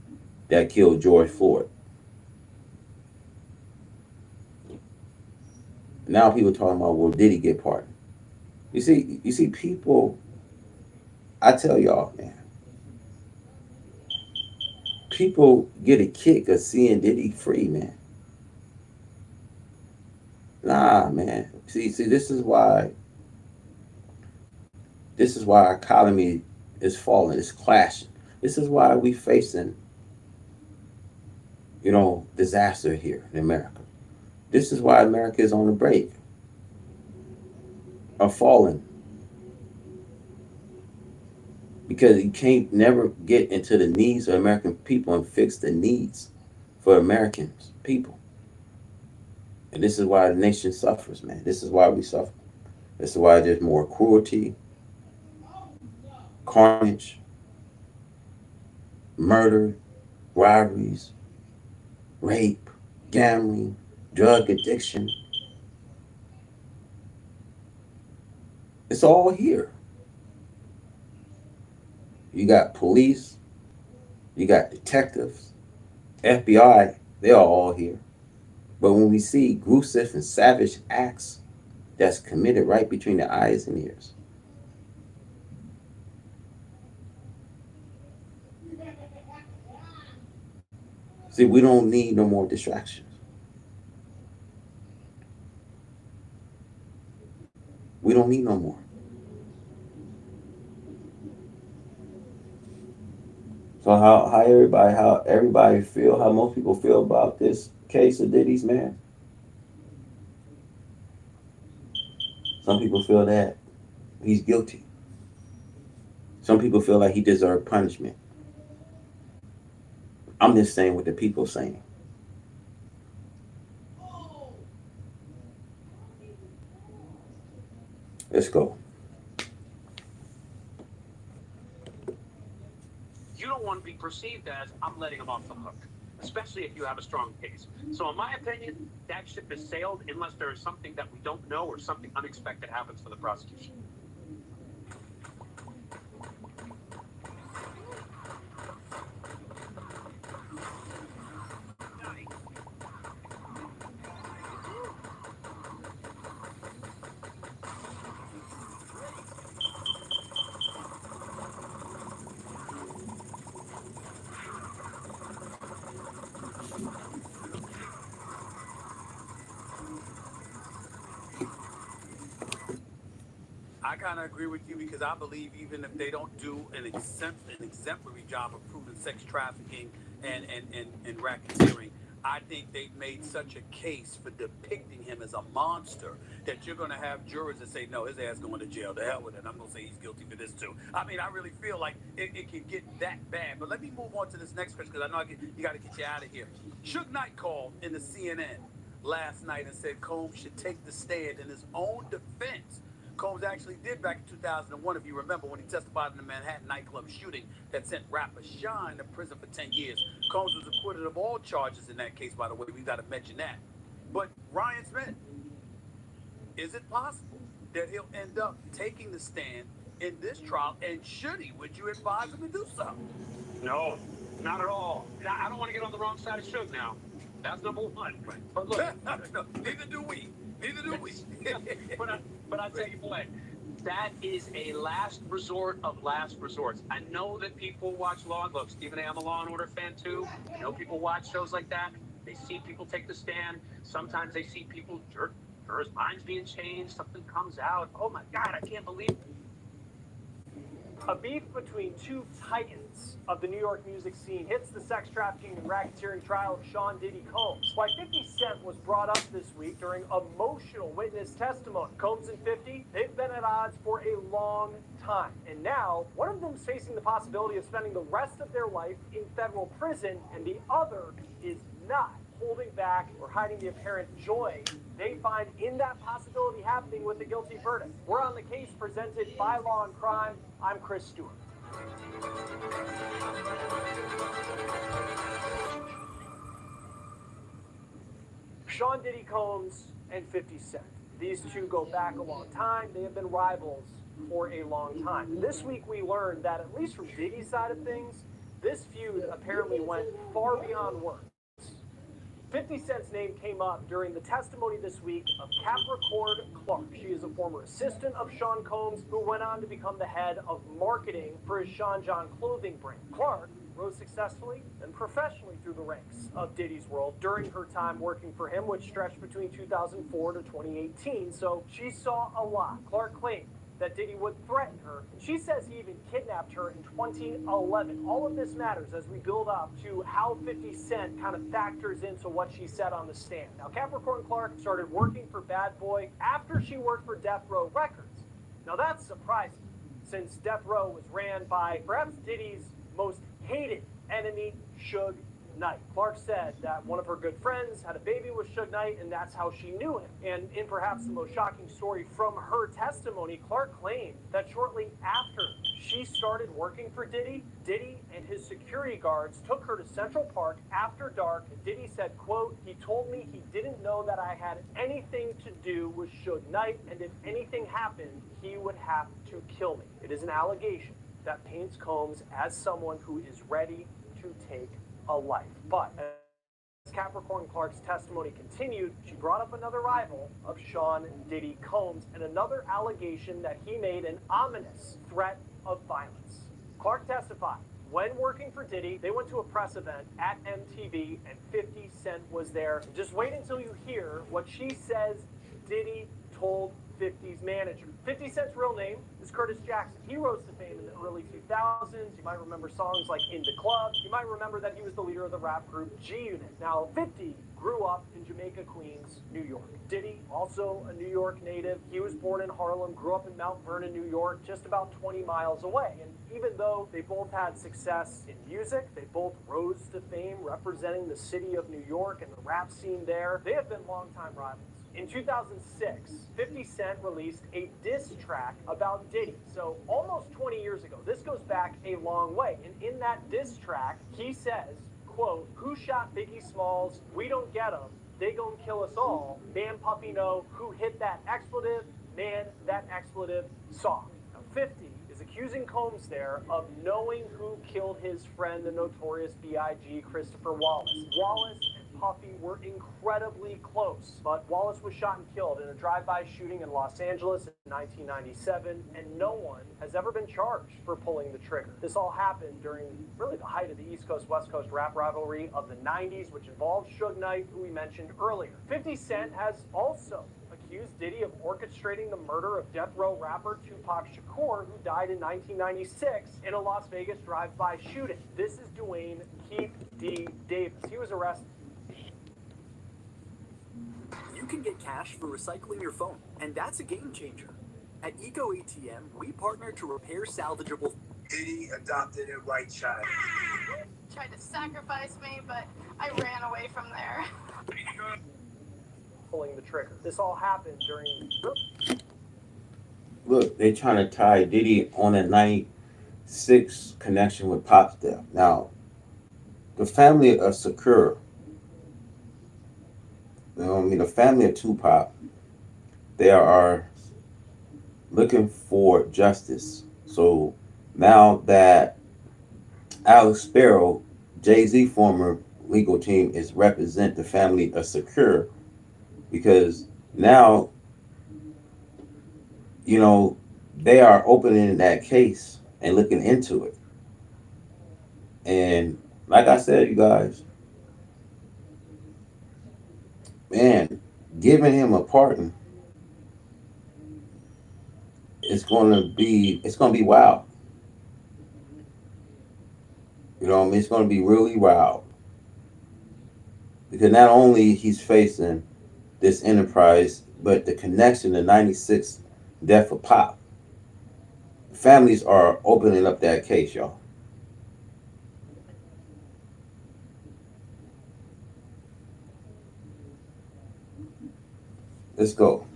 killed George Floyd. Now people talking about, well, did he get pardoned? You see, people. I tell y'all, man. People get a kick of seeing Diddy free, man. Nah, man. See, this is why. This is why our economy is falling. It's clashing. This is why we facing, disaster here in America. This is why America is on the break of falling. Because you can't never get into the needs of American people and fix the needs for Americans, people. And this is why the nation suffers, man. This is why we suffer. This is why there's more cruelty, carnage, murder, robberies, rape, gambling, drug addiction. It's all here. You got police, you got detectives, FBI, they're all here. But when we see gruesome and savage acts that's committed right between the eyes and ears, see, we don't need no more distractions. We don't need no more. So how everybody feel, how most people feel about this case of Diddy's, man? Some people feel that he's guilty. Some people feel like he deserved punishment. I'm just saying what the people saying. Let's go. You don't want to be perceived as, I'm letting him off the hook, especially if you have a strong case. So in my opinion, that ship has sailed unless there is something that we don't know or something unexpected happens for the prosecution. I kind of agree with you because I believe even if they don't do an exemplary job of proving sex trafficking and racketeering, I think they've made such a case for depicting him as a monster that you're going to have jurors that say, no, his ass going to jail. The hell with it. I'm going to say he's guilty for this too. I mean, I really feel like it can get that bad. But let me move on to this next question because I know you got to get you out of here. Suge Knight called in the CNN last night and said Combs should take the stand in his own defense. Combs actually did back in 2001, if you remember, when he testified in the Manhattan nightclub shooting that sent rapper Shine to prison for 10 years. Combs was acquitted of all charges in that case, by the way. We got to mention that. But Ryan Smith, is it possible that he'll end up taking the stand in this trial? And should he, would you advise him to do so? No, not at all. I don't want to get on the wrong side of Suge now. That's number one. But look, no, neither do we. Neither do we. but I tell you what, that is a last resort of last resorts. I know that people watch look, Stephen A., I'm a Law and Order fan too. I know people watch shows like that. They see people take the stand. Sometimes they see people jurors' minds being changed. Something comes out. Oh my God, I can't believe it. A beef between two titans of the New York music scene hits the sex trafficking and racketeering trial of Sean Diddy Combs. Why 50 Cent was brought up this week during emotional witness testimony. Combs and 50, they've been at odds for a long time. And now, one of them's facing the possibility of spending the rest of their life in federal prison, and the other is not holding back or hiding the apparent joy they find in that possibility happening with the guilty verdict. We're on the case presented by Law and Crime. I'm Chris Stewart. Sean Diddy Combs and 50 Cent. These two go back a long time. They have been rivals for a long time. And this week we learned that, at least from Diddy's side of things, this feud apparently went far beyond work. 50 Cent's name came up during the testimony this week of Capricorn Clark. She is a former assistant of Sean Combs, who went on to become the head of marketing for his Sean John clothing brand. Clark rose successfully and professionally through the ranks of Diddy's world during her time working for him, which stretched between 2004 to 2018, so she saw a lot. Clark claimed that Diddy would threaten her. She says he even kidnapped her in 2011. All of this matters as we build up to how 50 Cent kind of factors into what she said on the stand. Now, Capricorn Clark started working for Bad Boy after she worked for Death Row Records. Now, that's surprising, since Death Row was ran by perhaps Diddy's most hated enemy, Suge Knight. Clark said that one of her good friends had a baby with Suge Knight, and that's how she knew him. And in perhaps the most shocking story from her testimony, Clark claimed that shortly after she started working for Diddy, Diddy and his security guards took her to Central Park after dark. And Diddy said, quote, "He told me he didn't know that I had anything to do with Suge Knight, and if anything happened, he would have to kill me." It is an allegation that paints Combs as someone who is ready to take a life. But as Capricorn Clark's testimony continued, she brought up another rival of Sean Diddy Combs and another allegation that he made an ominous threat of violence. Clark testified, when working for Diddy, they went to a press event at MTV and 50 Cent was there. Just wait until you hear what she says Diddy told 50's manager. 50 Cent's real name is Curtis Jackson. He rose to fame in the early 2000s. You might remember songs like In the Club. You might remember that he was the leader of the rap group G-Unit. Now, 50 grew up in Jamaica, Queens, New York. Diddy, also a New York native. He was born in Harlem, grew up in Mount Vernon, New York, just about 20 miles away. And even though they both had success in music, they both rose to fame representing the city of New York and the rap scene there, they have been longtime rivals. In 2006, 50 Cent released a diss track about Diddy. So almost 20 years ago, this goes back a long way. And in that diss track, he says, quote, "Who shot Biggie Smalls? We don't get them. They gon' kill us all. Man, puppy, know who hit that expletive? Man, that expletive soft." Now, 50 is accusing Combs there of knowing who killed his friend, the notorious B.I.G. Christopher Wallace. Wallace and Puffy were incredibly close, but Wallace was shot and killed in a drive-by shooting in Los Angeles in 1997, and no one has ever been charged for pulling the trigger. This all happened during really the height of the East Coast-West Coast rap rivalry of the 90s, which involved Suge Knight, who we mentioned earlier. 50 Cent has also accused Diddy of orchestrating the murder of death row rapper Tupac Shakur, who died in 1996 in a Las Vegas drive-by shooting. This is Dwayne Keith D. Davis. He was arrested. You can get cash for recycling your phone, and that's a game changer. At Eco ATM, we partner to repair salvageable. Diddy adopted a white child. Tried to sacrifice me, but I ran away from there. Pulling the trigger. This all happened during. Look, they trying to tie Diddy on a 96 connection with Pop's death. Now, the family of Shakur, the family of Tupac, they are looking for justice. So now that Alex Sparrow, Jay-Z former legal team, is represent the family of Shakur, because now, they are opening that case and looking into it. And like I said, you guys, man, giving him a pardon, it's gonna be wild. You know what I mean? It's going to be really wild. Because not only he's facing this enterprise, but the connection to 96 death of Pop. Families are opening up that case, y'all. Let's go.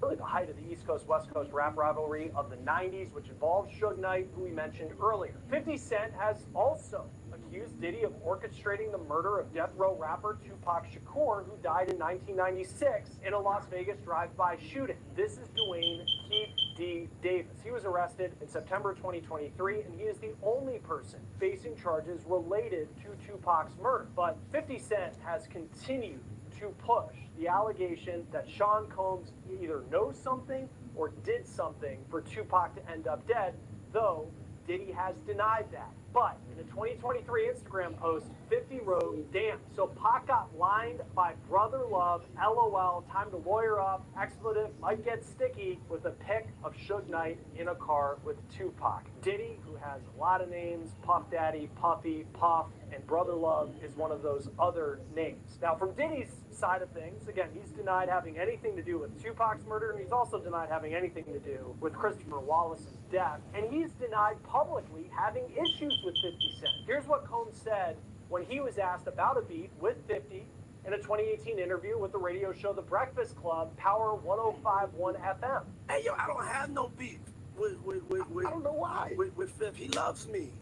Really the height of the East Coast West Coast rap rivalry of the 90s, which involved Suge Knight, who we mentioned earlier. 50 Cent has also accused Diddy of orchestrating the murder of death row rapper Tupac Shakur, who died in 1996 in a Las Vegas drive-by shooting. This is Dwayne Keith D. Davis. He was arrested in September 2023, and he is the only person facing charges related to Tupac's murder. But 50 Cent has continued to push the allegation that Sean Combs either knows something or did something for Tupac to end up dead, though Diddy has denied that. But in a 2023 Instagram post, 50 wrote, "Damn, so Pac got lined by brother love, LOL, time to lawyer up, expletive, might get sticky," with a pic of Suge Knight in a car with Tupac. Diddy, who has a lot of names, Puff Daddy, Puffy, Puff, and Brother Love is one of those other names. Now, from Diddy's side of things, again, he's denied having anything to do with Tupac's murder, and he's also denied having anything to do with Christopher Wallace's death, and he's denied publicly having issues with 50 Cent. Here's what Combs said when he was asked about a beef with 50 in a 2018 interview with the radio show The Breakfast Club, Power 105.1 FM. Hey, yo, I don't have no beef with I don't know why. With Fifth. He loves me.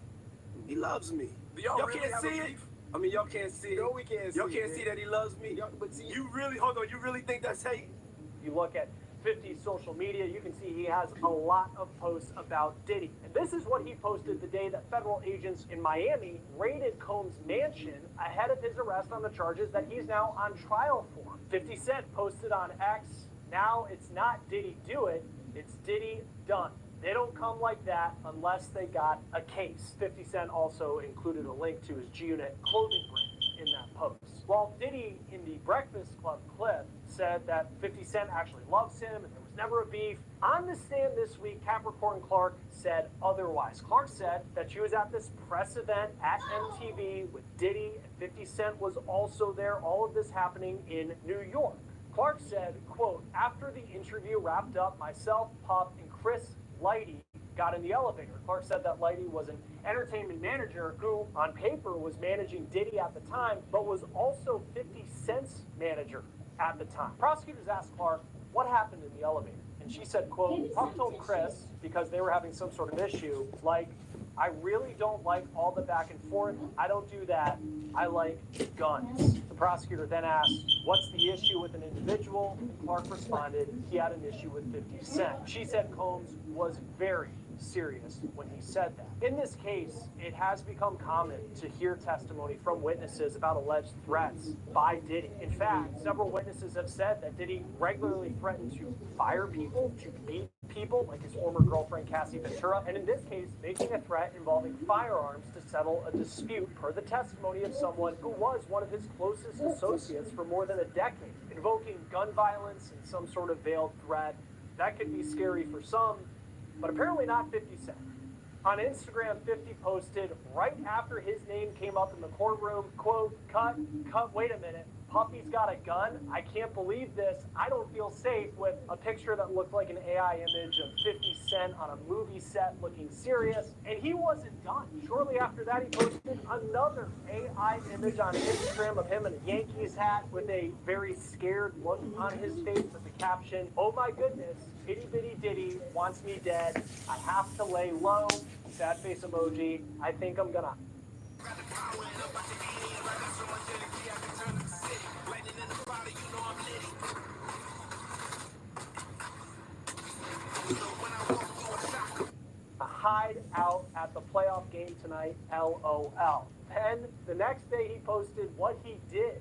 He loves me. Y'all really can't see it? I mean, y'all can't see it. No, we can't see it. Y'all can't see that he loves me. But see, you really, hold on, you really think that's hate? You look at 50's social media, you can see he has a lot of posts about Diddy. And this is what he posted the day that federal agents in Miami raided Combs' mansion ahead of his arrest on the charges that he's now on trial for. 50 Cent posted on X, "Now it's not Diddy do it, it's Diddy done. They don't come like that unless they got a case." 50 Cent also included a link to his G-Unit clothing brand in that post. While Diddy in the Breakfast Club clip said that 50 Cent actually loves him and there was never a beef, on the stand this week, Capricorn Clark said otherwise. Clark said that she was at this press event at MTV with Diddy, and 50 Cent was also there, all of this happening in New York. Clark said, quote, "After the interview wrapped up, myself, Puff, and Chris Lighty got in the elevator." Clark said that Lighty was an entertainment manager who, on paper, was managing Diddy at the time, but was also 50 Cent's manager at the time. Prosecutors asked Clark what happened in the elevator, and she said, quote, "Puff told Chris, because they were having some sort of issue, like, I really don't like all the back and forth. I don't do that. I like guns." The prosecutor then asked, "What's the issue with an individual?" Clark responded, he had an issue with 50 Cent. She said Combs was very serious when he said that. In this case, it has become common to hear testimony from witnesses about alleged threats by Diddy. In fact, several witnesses have said that Diddy regularly threatened to fire people, to beat people, like his former girlfriend Cassie Ventura, and in this case, making a threat involving firearms to settle a dispute, per the testimony of someone who was one of his closest associates for more than a decade. Invoking gun violence and some sort of veiled threat, that could be scary for some, but apparently not 50 Cent. On Instagram, 50 posted right after his name came up in the courtroom, quote, cut, wait a minute. Puffy's got a gun? I can't believe this. I don't feel safe," with a picture that looked like an AI image of 50 Cent on a movie set looking serious. And he wasn't done. Shortly after that, he posted another AI image on Instagram of him in a Yankees hat with a very scared look on his face with the caption, "Oh my goodness, itty bitty Diddy wants me dead. I have to lay low." Sad face emoji. I think I'm gonna. Hide out at the playoff game tonight, LOL. Then the next day he posted what he did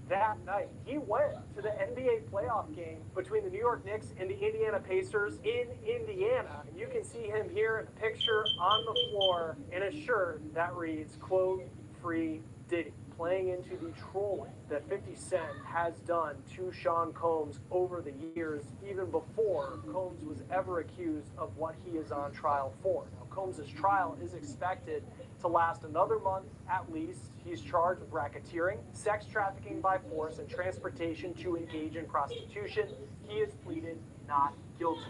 that night. He went to the NBA playoff game between the New York Knicks and the Indiana Pacers in Indiana. And you can see him here in a picture on the floor in a shirt that reads, quote, "Free Diddy." playing into the trolling that 50 Cent has done to Sean Combs over the years, even before Combs was ever accused of what he is on trial for. Now, Combs' trial is expected to last another month at least. He's charged with racketeering, sex trafficking by force, and transportation to engage in prostitution. He has pleaded not guilty.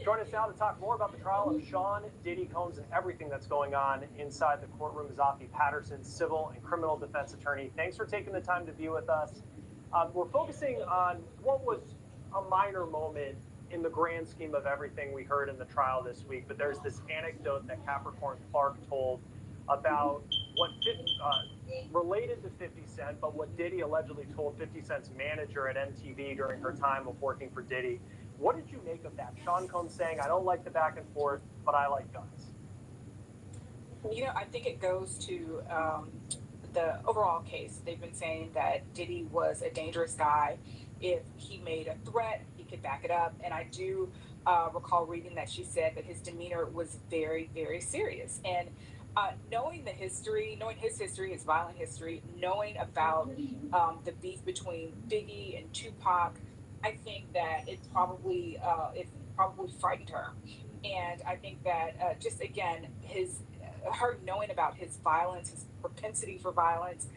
Join us now to talk more about the trial of Sean Diddy Combs and everything that's going on inside the courtroom is Afi Patterson, civil and criminal defense attorney. Thanks for taking the time to be with us. We're focusing on what was a minor moment in the grand scheme of everything we heard in the trial this week, but there's this anecdote that Capricorn Clark told about what related to 50 Cent, but what Diddy allegedly told 50 Cent's manager at MTV during her time of working for Diddy. What did you make of that? Sean Combs saying, I don't like the back and forth, but I like guns. You know, I think it goes to the overall case. They've been saying that Diddy was a dangerous guy. If he made a threat, he could back it up. And I do recall reading that she said that his demeanor was very, very serious. And knowing the history, knowing his history, his violent history, knowing about the beef between Biggie and Tupac, I think that it probably frightened her. And I think that just again, her knowing about his violence, his propensity for violence,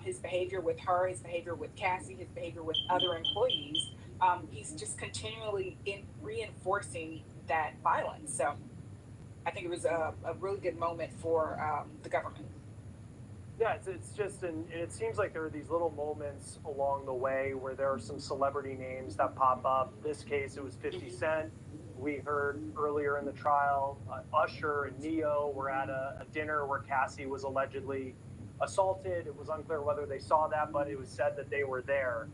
his behavior with her, his behavior with Cassie, his behavior with other employees, he's just continually reinforcing that violence. So I think it was a really good moment for the government. Yeah, it's just, and it seems like there are these little moments along the way where there are some celebrity names that pop up. This case, it was 50 Cent. We heard earlier in the trial, Usher and Neo were at a dinner where Cassie was allegedly assaulted. It was unclear whether they saw that, but it was said that they were there.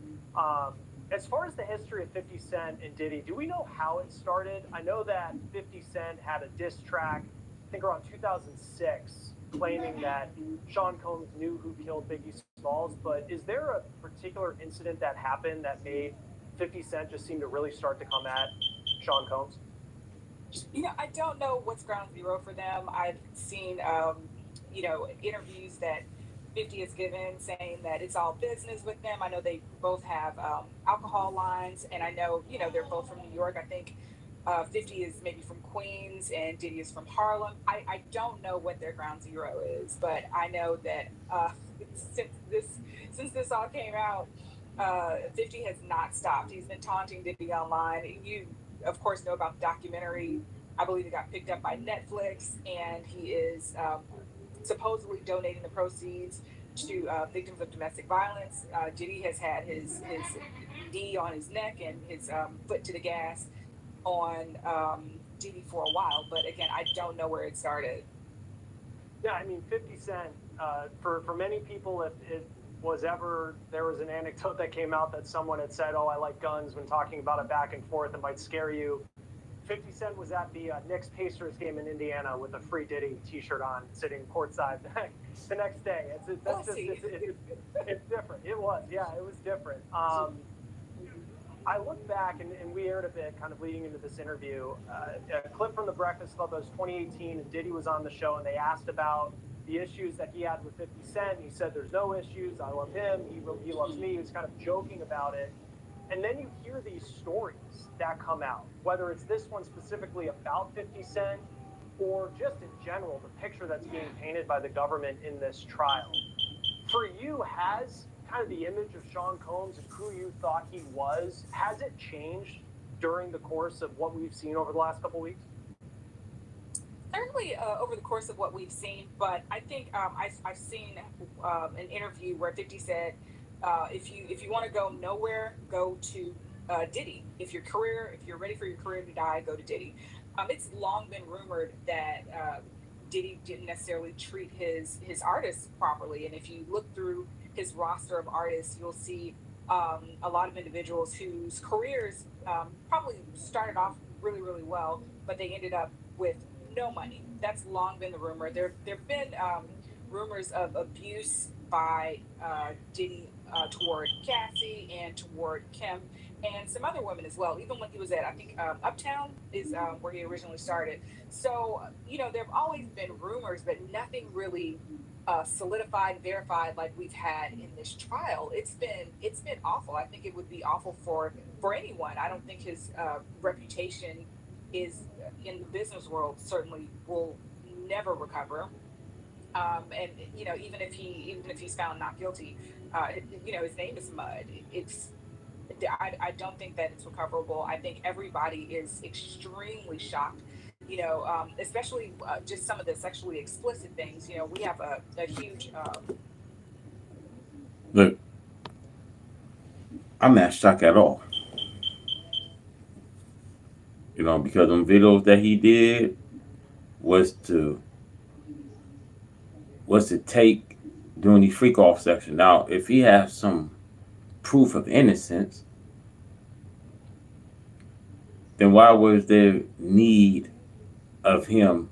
As far as the history of 50 Cent and Diddy, do we know how it started? I know that 50 Cent had a diss track, I think around 2006, claiming that Sean Combs knew who killed Biggie Smalls, but is there a particular incident that happened that made 50 Cent just seem to really start to come at Sean Combs? You know, I don't know what's ground zero for them. I've seen, interviews that 50 has given saying that it's all business with them. I know they both have alcohol lines, and I know, they're both from New York. I think 50 is maybe from Queens and Diddy is from Harlem. I don't know what their ground zero is, but I know that since this all came out, 50 has not stopped. He's been taunting Diddy online. You, of course, know about the documentary. I believe it got picked up by Netflix, and he is supposedly donating the proceeds to victims of domestic violence. Diddy has had his knee on his neck and his foot to the gas on Diddy for a while, but again, I don't know where it started. Yeah, I mean, 50 Cent, for many people, if it was ever, there was an anecdote that came out that someone had said, oh, I like guns when talking about it back and forth, it might scare you. 50 Cent was at the Knicks-Pacers game in Indiana with a free Diddy t-shirt on, sitting courtside the next day. It's different. It was different. I look back, and we aired a bit kind of leading into this interview, a clip from The Breakfast Club that was 2018, and Diddy was on the show, and they asked about the issues that he had with 50 Cent. He said, there's no issues, I love him, he loves me. He was kind of joking about it. And then you hear these stories that come out, whether it's this one specifically about 50 Cent, or just in general, the picture that's being painted by the government in this trial. For you, has kind of the image of Sean Combs and who you thought he was, has it changed during the course of what we've seen over the last couple of weeks? Certainly over the course of what we've seen, but I think I've seen an interview where 50 said, if you want to go nowhere, go to Diddy. If you're ready for your career to die, go to Diddy. It's long been rumored that Diddy didn't necessarily treat his artists properly, and if you look through his roster of artists, you'll see a lot of individuals whose careers probably started off really, really well, but they ended up with no money. That's long been the rumor. There've been rumors of abuse by Diddy toward Cassie and toward Kim and some other women as well. Even when he was at, I think, Uptown is where he originally started. So, there have always been rumors, but nothing really solidified, verified like we've had in this trial, it's been awful. I think it would be awful for anyone. I don't think his reputation is in the business world certainly will never recover. And you know, even if he's found not guilty, you know, his name is mud. I don't think that it's recoverable. I think everybody is extremely shocked, you know, especially just some of the sexually explicit things. You know, we have a huge. Look, I'm not shocked at all. You know, because them videos that he did was to take during the freak off section. Now, if he has some proof of innocence, then why was there need of him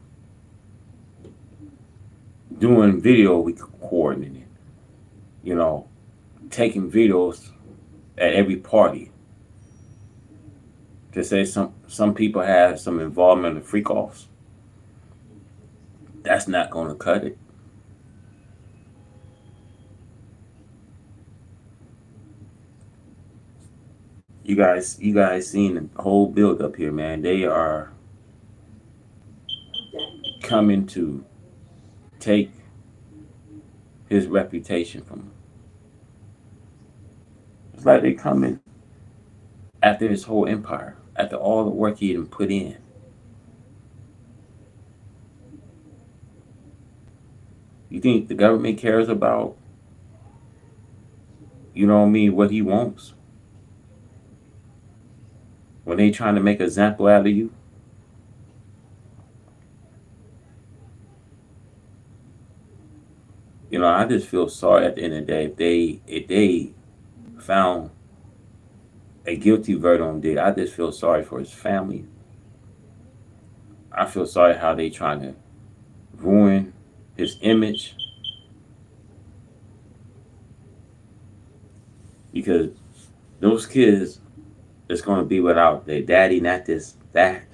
doing video recording, you know, taking videos at every party to say some people have some involvement in freak offs? That's not going to cut it. You guys seen the whole build up here, man. They are coming to take his reputation from him. It's like they coming after his whole empire, after all the work he didn't put in. You think the government cares about, you know what I mean, what he wants? When they trying to make an example out of you? You know, I just feel sorry at the end of the day. If they found a guilty verdict on Diddy, I just feel sorry for his family. I feel sorry how they trying to ruin his image. Because those kids is going to be without their daddy, not this, that.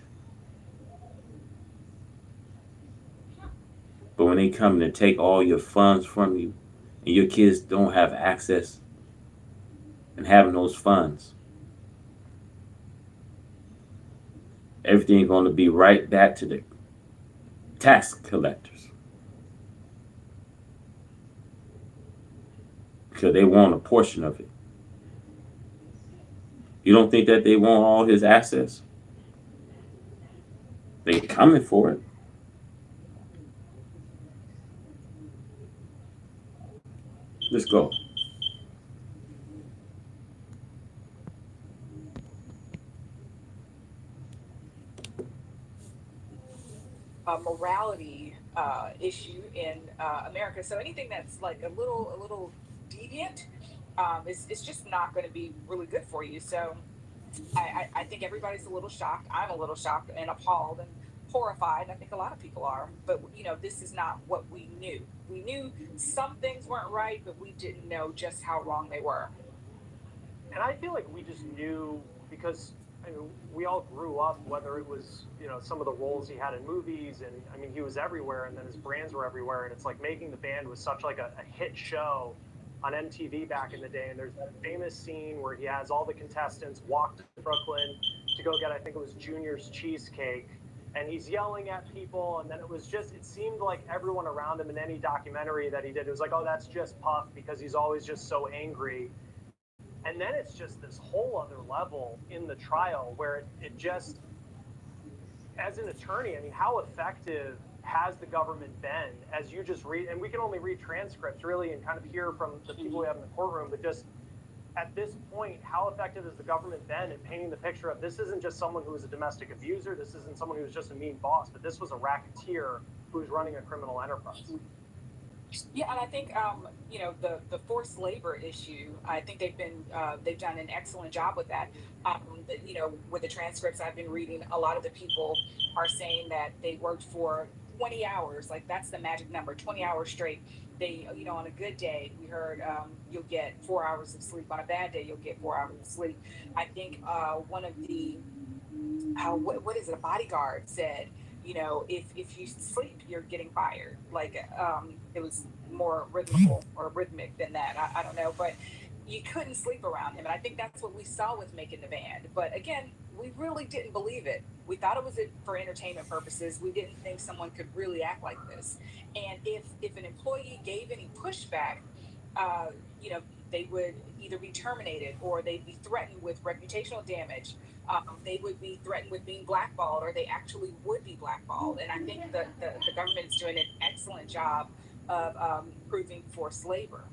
But when they come to take all your funds from you and your kids don't have access and having those funds, everything's going to be right back to the tax collectors. Because they want a portion of it. You don't think that they want all his assets? They coming for it. Let's go. Morality issue in America. So anything that's like a little deviant, it's just not going to be really good for you. So I think everybody's a little shocked. I'm a little shocked and appalled and horrified. I think a lot of people are. But you know, this is not what we knew. We knew some things weren't right, but we didn't know just how wrong they were. And I feel like we just knew because I mean, we all grew up, whether it was, you know, some of the roles he had in movies, and I mean, he was everywhere, and then his brands were everywhere, and it's like Making the Band was such like a hit show on MTV back in the day, and there's that famous scene where he has all the contestants walk to Brooklyn to go get, I think it was Junior's cheesecake, and he's yelling at people, and then it seemed like everyone around him in any documentary that he did, it was like, oh, that's just Puff, because he's always just so angry. And then it's just this whole other level in the trial where it just, as an attorney, I mean, how effective has the government been, as you just read, and we can only read transcripts really and kind of hear from the people we have in the courtroom, but just at this point, how effective has the government been at painting the picture of this isn't just someone who was a domestic abuser, this isn't someone who was just a mean boss, but this was a racketeer who's running a criminal enterprise. Yeah, and I think you know, the forced labor issue. I think they've done an excellent job with that. You know, with the transcripts I've been reading, a lot of the people are saying that they worked for 20 hours. Like that's the magic number, 20 hours straight. They, you know, on a good day, we heard you'll get 4 hours of sleep. On a bad day, you'll get 4 hours of sleep. I think one of the what is it? A bodyguard said, you know, if you sleep, you're getting fired. Like it was more rhythmical or rhythmic than that. I don't know, but you couldn't sleep around him. And I think that's what we saw with making the band. But again, we really didn't believe it. We thought it was for entertainment purposes. We didn't think someone could really act like this. And if an employee gave any pushback, you know, they would either be terminated or they'd be threatened with reputational damage. They would be threatened with being blackballed, or they actually would be blackballed. And I think the government's doing an excellent job of proving forced labor.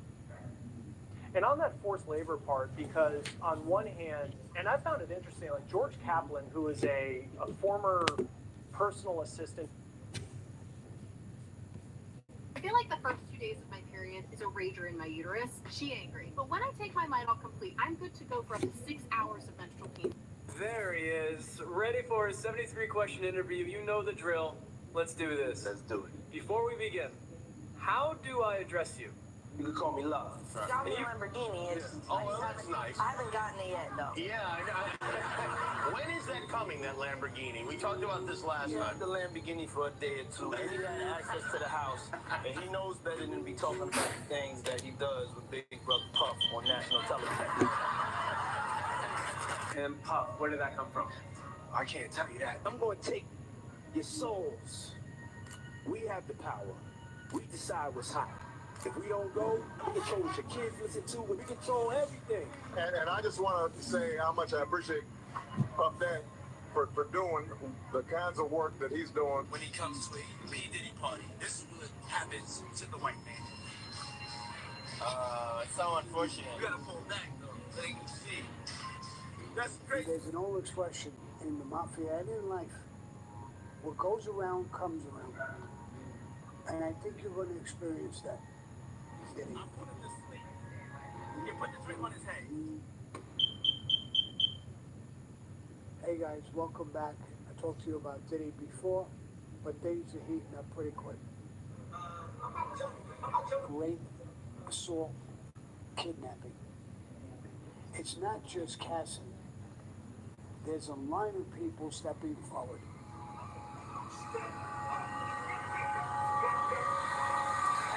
And on that forced labor part, because on one hand, and I found it interesting, like George Kaplan, who is a former personal assistant. I feel like the first 2 days of my period is a rager in my uterus. She angry. But when I take my Midol Complete, I'm good to go for up to 6 hours of menstrual pain. There he is, ready for his 73-question interview. You know the drill. Let's do this. Let's do it. Before we begin, how do I address you? You can call me Love. Got me a Lamborghini. It's, Oh, well, that's nice. I haven't gotten it yet, though. Yeah, I know. When is that coming, that Lamborghini? We talked about this last time. The Lamborghini for a day or two. He got access to the house, and he knows better than to be talking about the things that he does with Big Brother Puff on national television. And Puff, where did that come from? I can't tell you that. I'm going to take your souls. We have the power. We decide what's hot. If we don't go, we control what your kids listen to, we control everything. And I just want to say how much I appreciate Puff Dad for doing the kinds of work that he's doing. When he comes to a P. Diddy party, this is what happens to the white man. It's so unfortunate. You gotta pull back, though, so they can see. That's great. There's an old expression in the mafia and in life: what goes around comes around. And I think you're going to experience that. I'm putting this sleep. You put the drink on his head. Hey guys, welcome back. I talked to you about Diddy before, but things are heating up pretty quick. Rape, assault, kidnapping. It's not just Cassidy. There's a line of people stepping forward.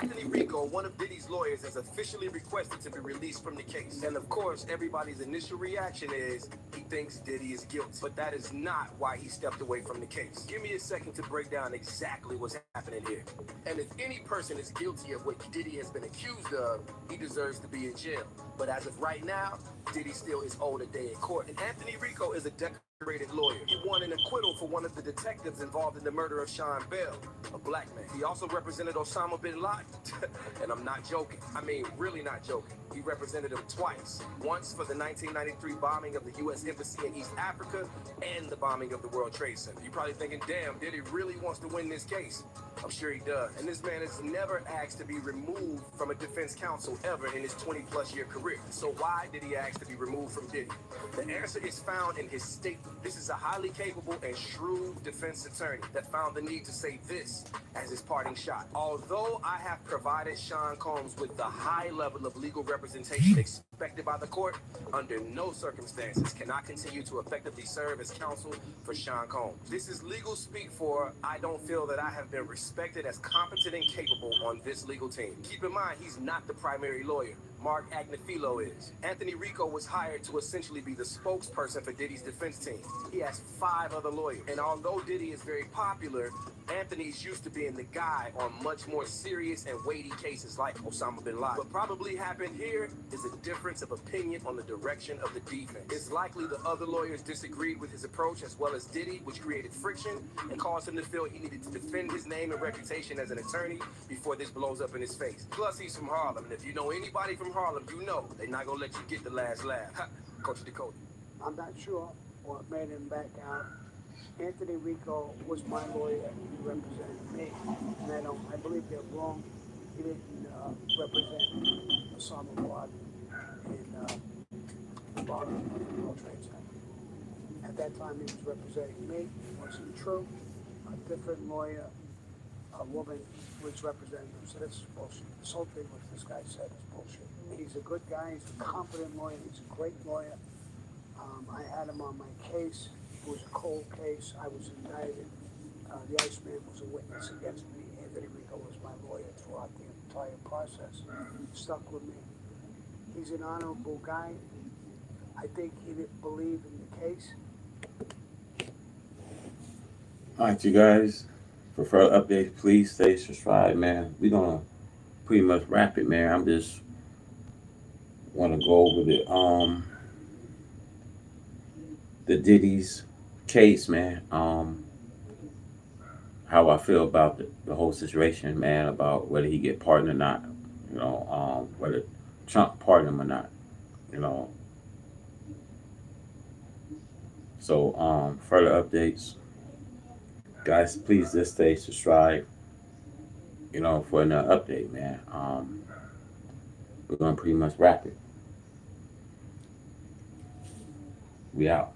Anthony Rico, one of Diddy's lawyers, has officially requested to be released from the case. And of course, everybody's initial reaction is he thinks Diddy is guilty. But that is not why he stepped away from the case. Give me a second to break down exactly what's happening here. And if any person is guilty of what Diddy has been accused of, he deserves to be in jail. But as of right now, Diddy still is owed a day in court. And Anthony Rico is a decorated lawyer. He won an acquittal for one of the detectives involved in the murder of Sean Bell, a black man. He also represented Osama bin Laden. And I'm not joking. I mean, really not joking. He represented him twice. Once for the 1993 bombing of the U.S. Embassy in East Africa and the bombing of the World Trade Center. You're probably thinking, damn, Diddy really wants to win this case. I'm sure he does. And this man has never asked to be removed from a defense counsel ever in his 20-plus year career. So why did he ask to be removed from Diddy? The answer is found in his statement. This is a highly capable and shrewd defense attorney that found the need to say this as his parting shot. Although I have provided Sean Combs with the high level of legal representation expected by the court, under no circumstances can I continue to effectively serve as counsel for Sean Combs. This is legal speak for I don't feel that I have been respected as competent and capable on this legal team. Keep in mind, he's not the primary lawyer. Mark Agnifilo is. Anthony Rico was hired to essentially be the spokesperson for Diddy's defense team. He has 5 other lawyers. And although Diddy is very popular, Anthony's used to being the guy on much more serious and weighty cases like Osama bin Laden. What probably happened here is a difference of opinion on the direction of the defense. It's likely the other lawyers disagreed with his approach as well as Diddy, which created friction and caused him to feel he needed to defend his name and reputation as an attorney before this blows up in his face. Plus, he's from Harlem, and if you know anybody from Harlem, you know they're not gonna let you get the last laugh. Coach Dakota. I'm not sure what made him back out. Anthony Rico was my lawyer. He represented me. And I believe they're wrong. He didn't represent Osama bin Laden in the bombing of the World Trade Center. At that time, he was representing me. It wasn't true. A different lawyer, a woman, was representing him. So this is bullshit. This whole thing, what this guy said, is bullshit. He's a good guy. He's a competent lawyer. He's a great lawyer. I had him on my case. It was a cold case. I was indicted. The Iceman was a witness against me. Anthony Rico was my lawyer throughout the entire process. Stuck with me. He's an honorable guy. I think he didn't believe in the case. All right, you guys. For further updates, please stay subscribed, man. We're gonna pretty much wrap it, man. I'm just want to go over the Diddy's case, man. How I feel about the whole situation, man. About whether he get pardoned or not. You know, whether Trump pardoned him or not. You know. So further updates, guys. Please just stay subscribed. You know, for another update, man. We're gonna pretty much wrap it. We out.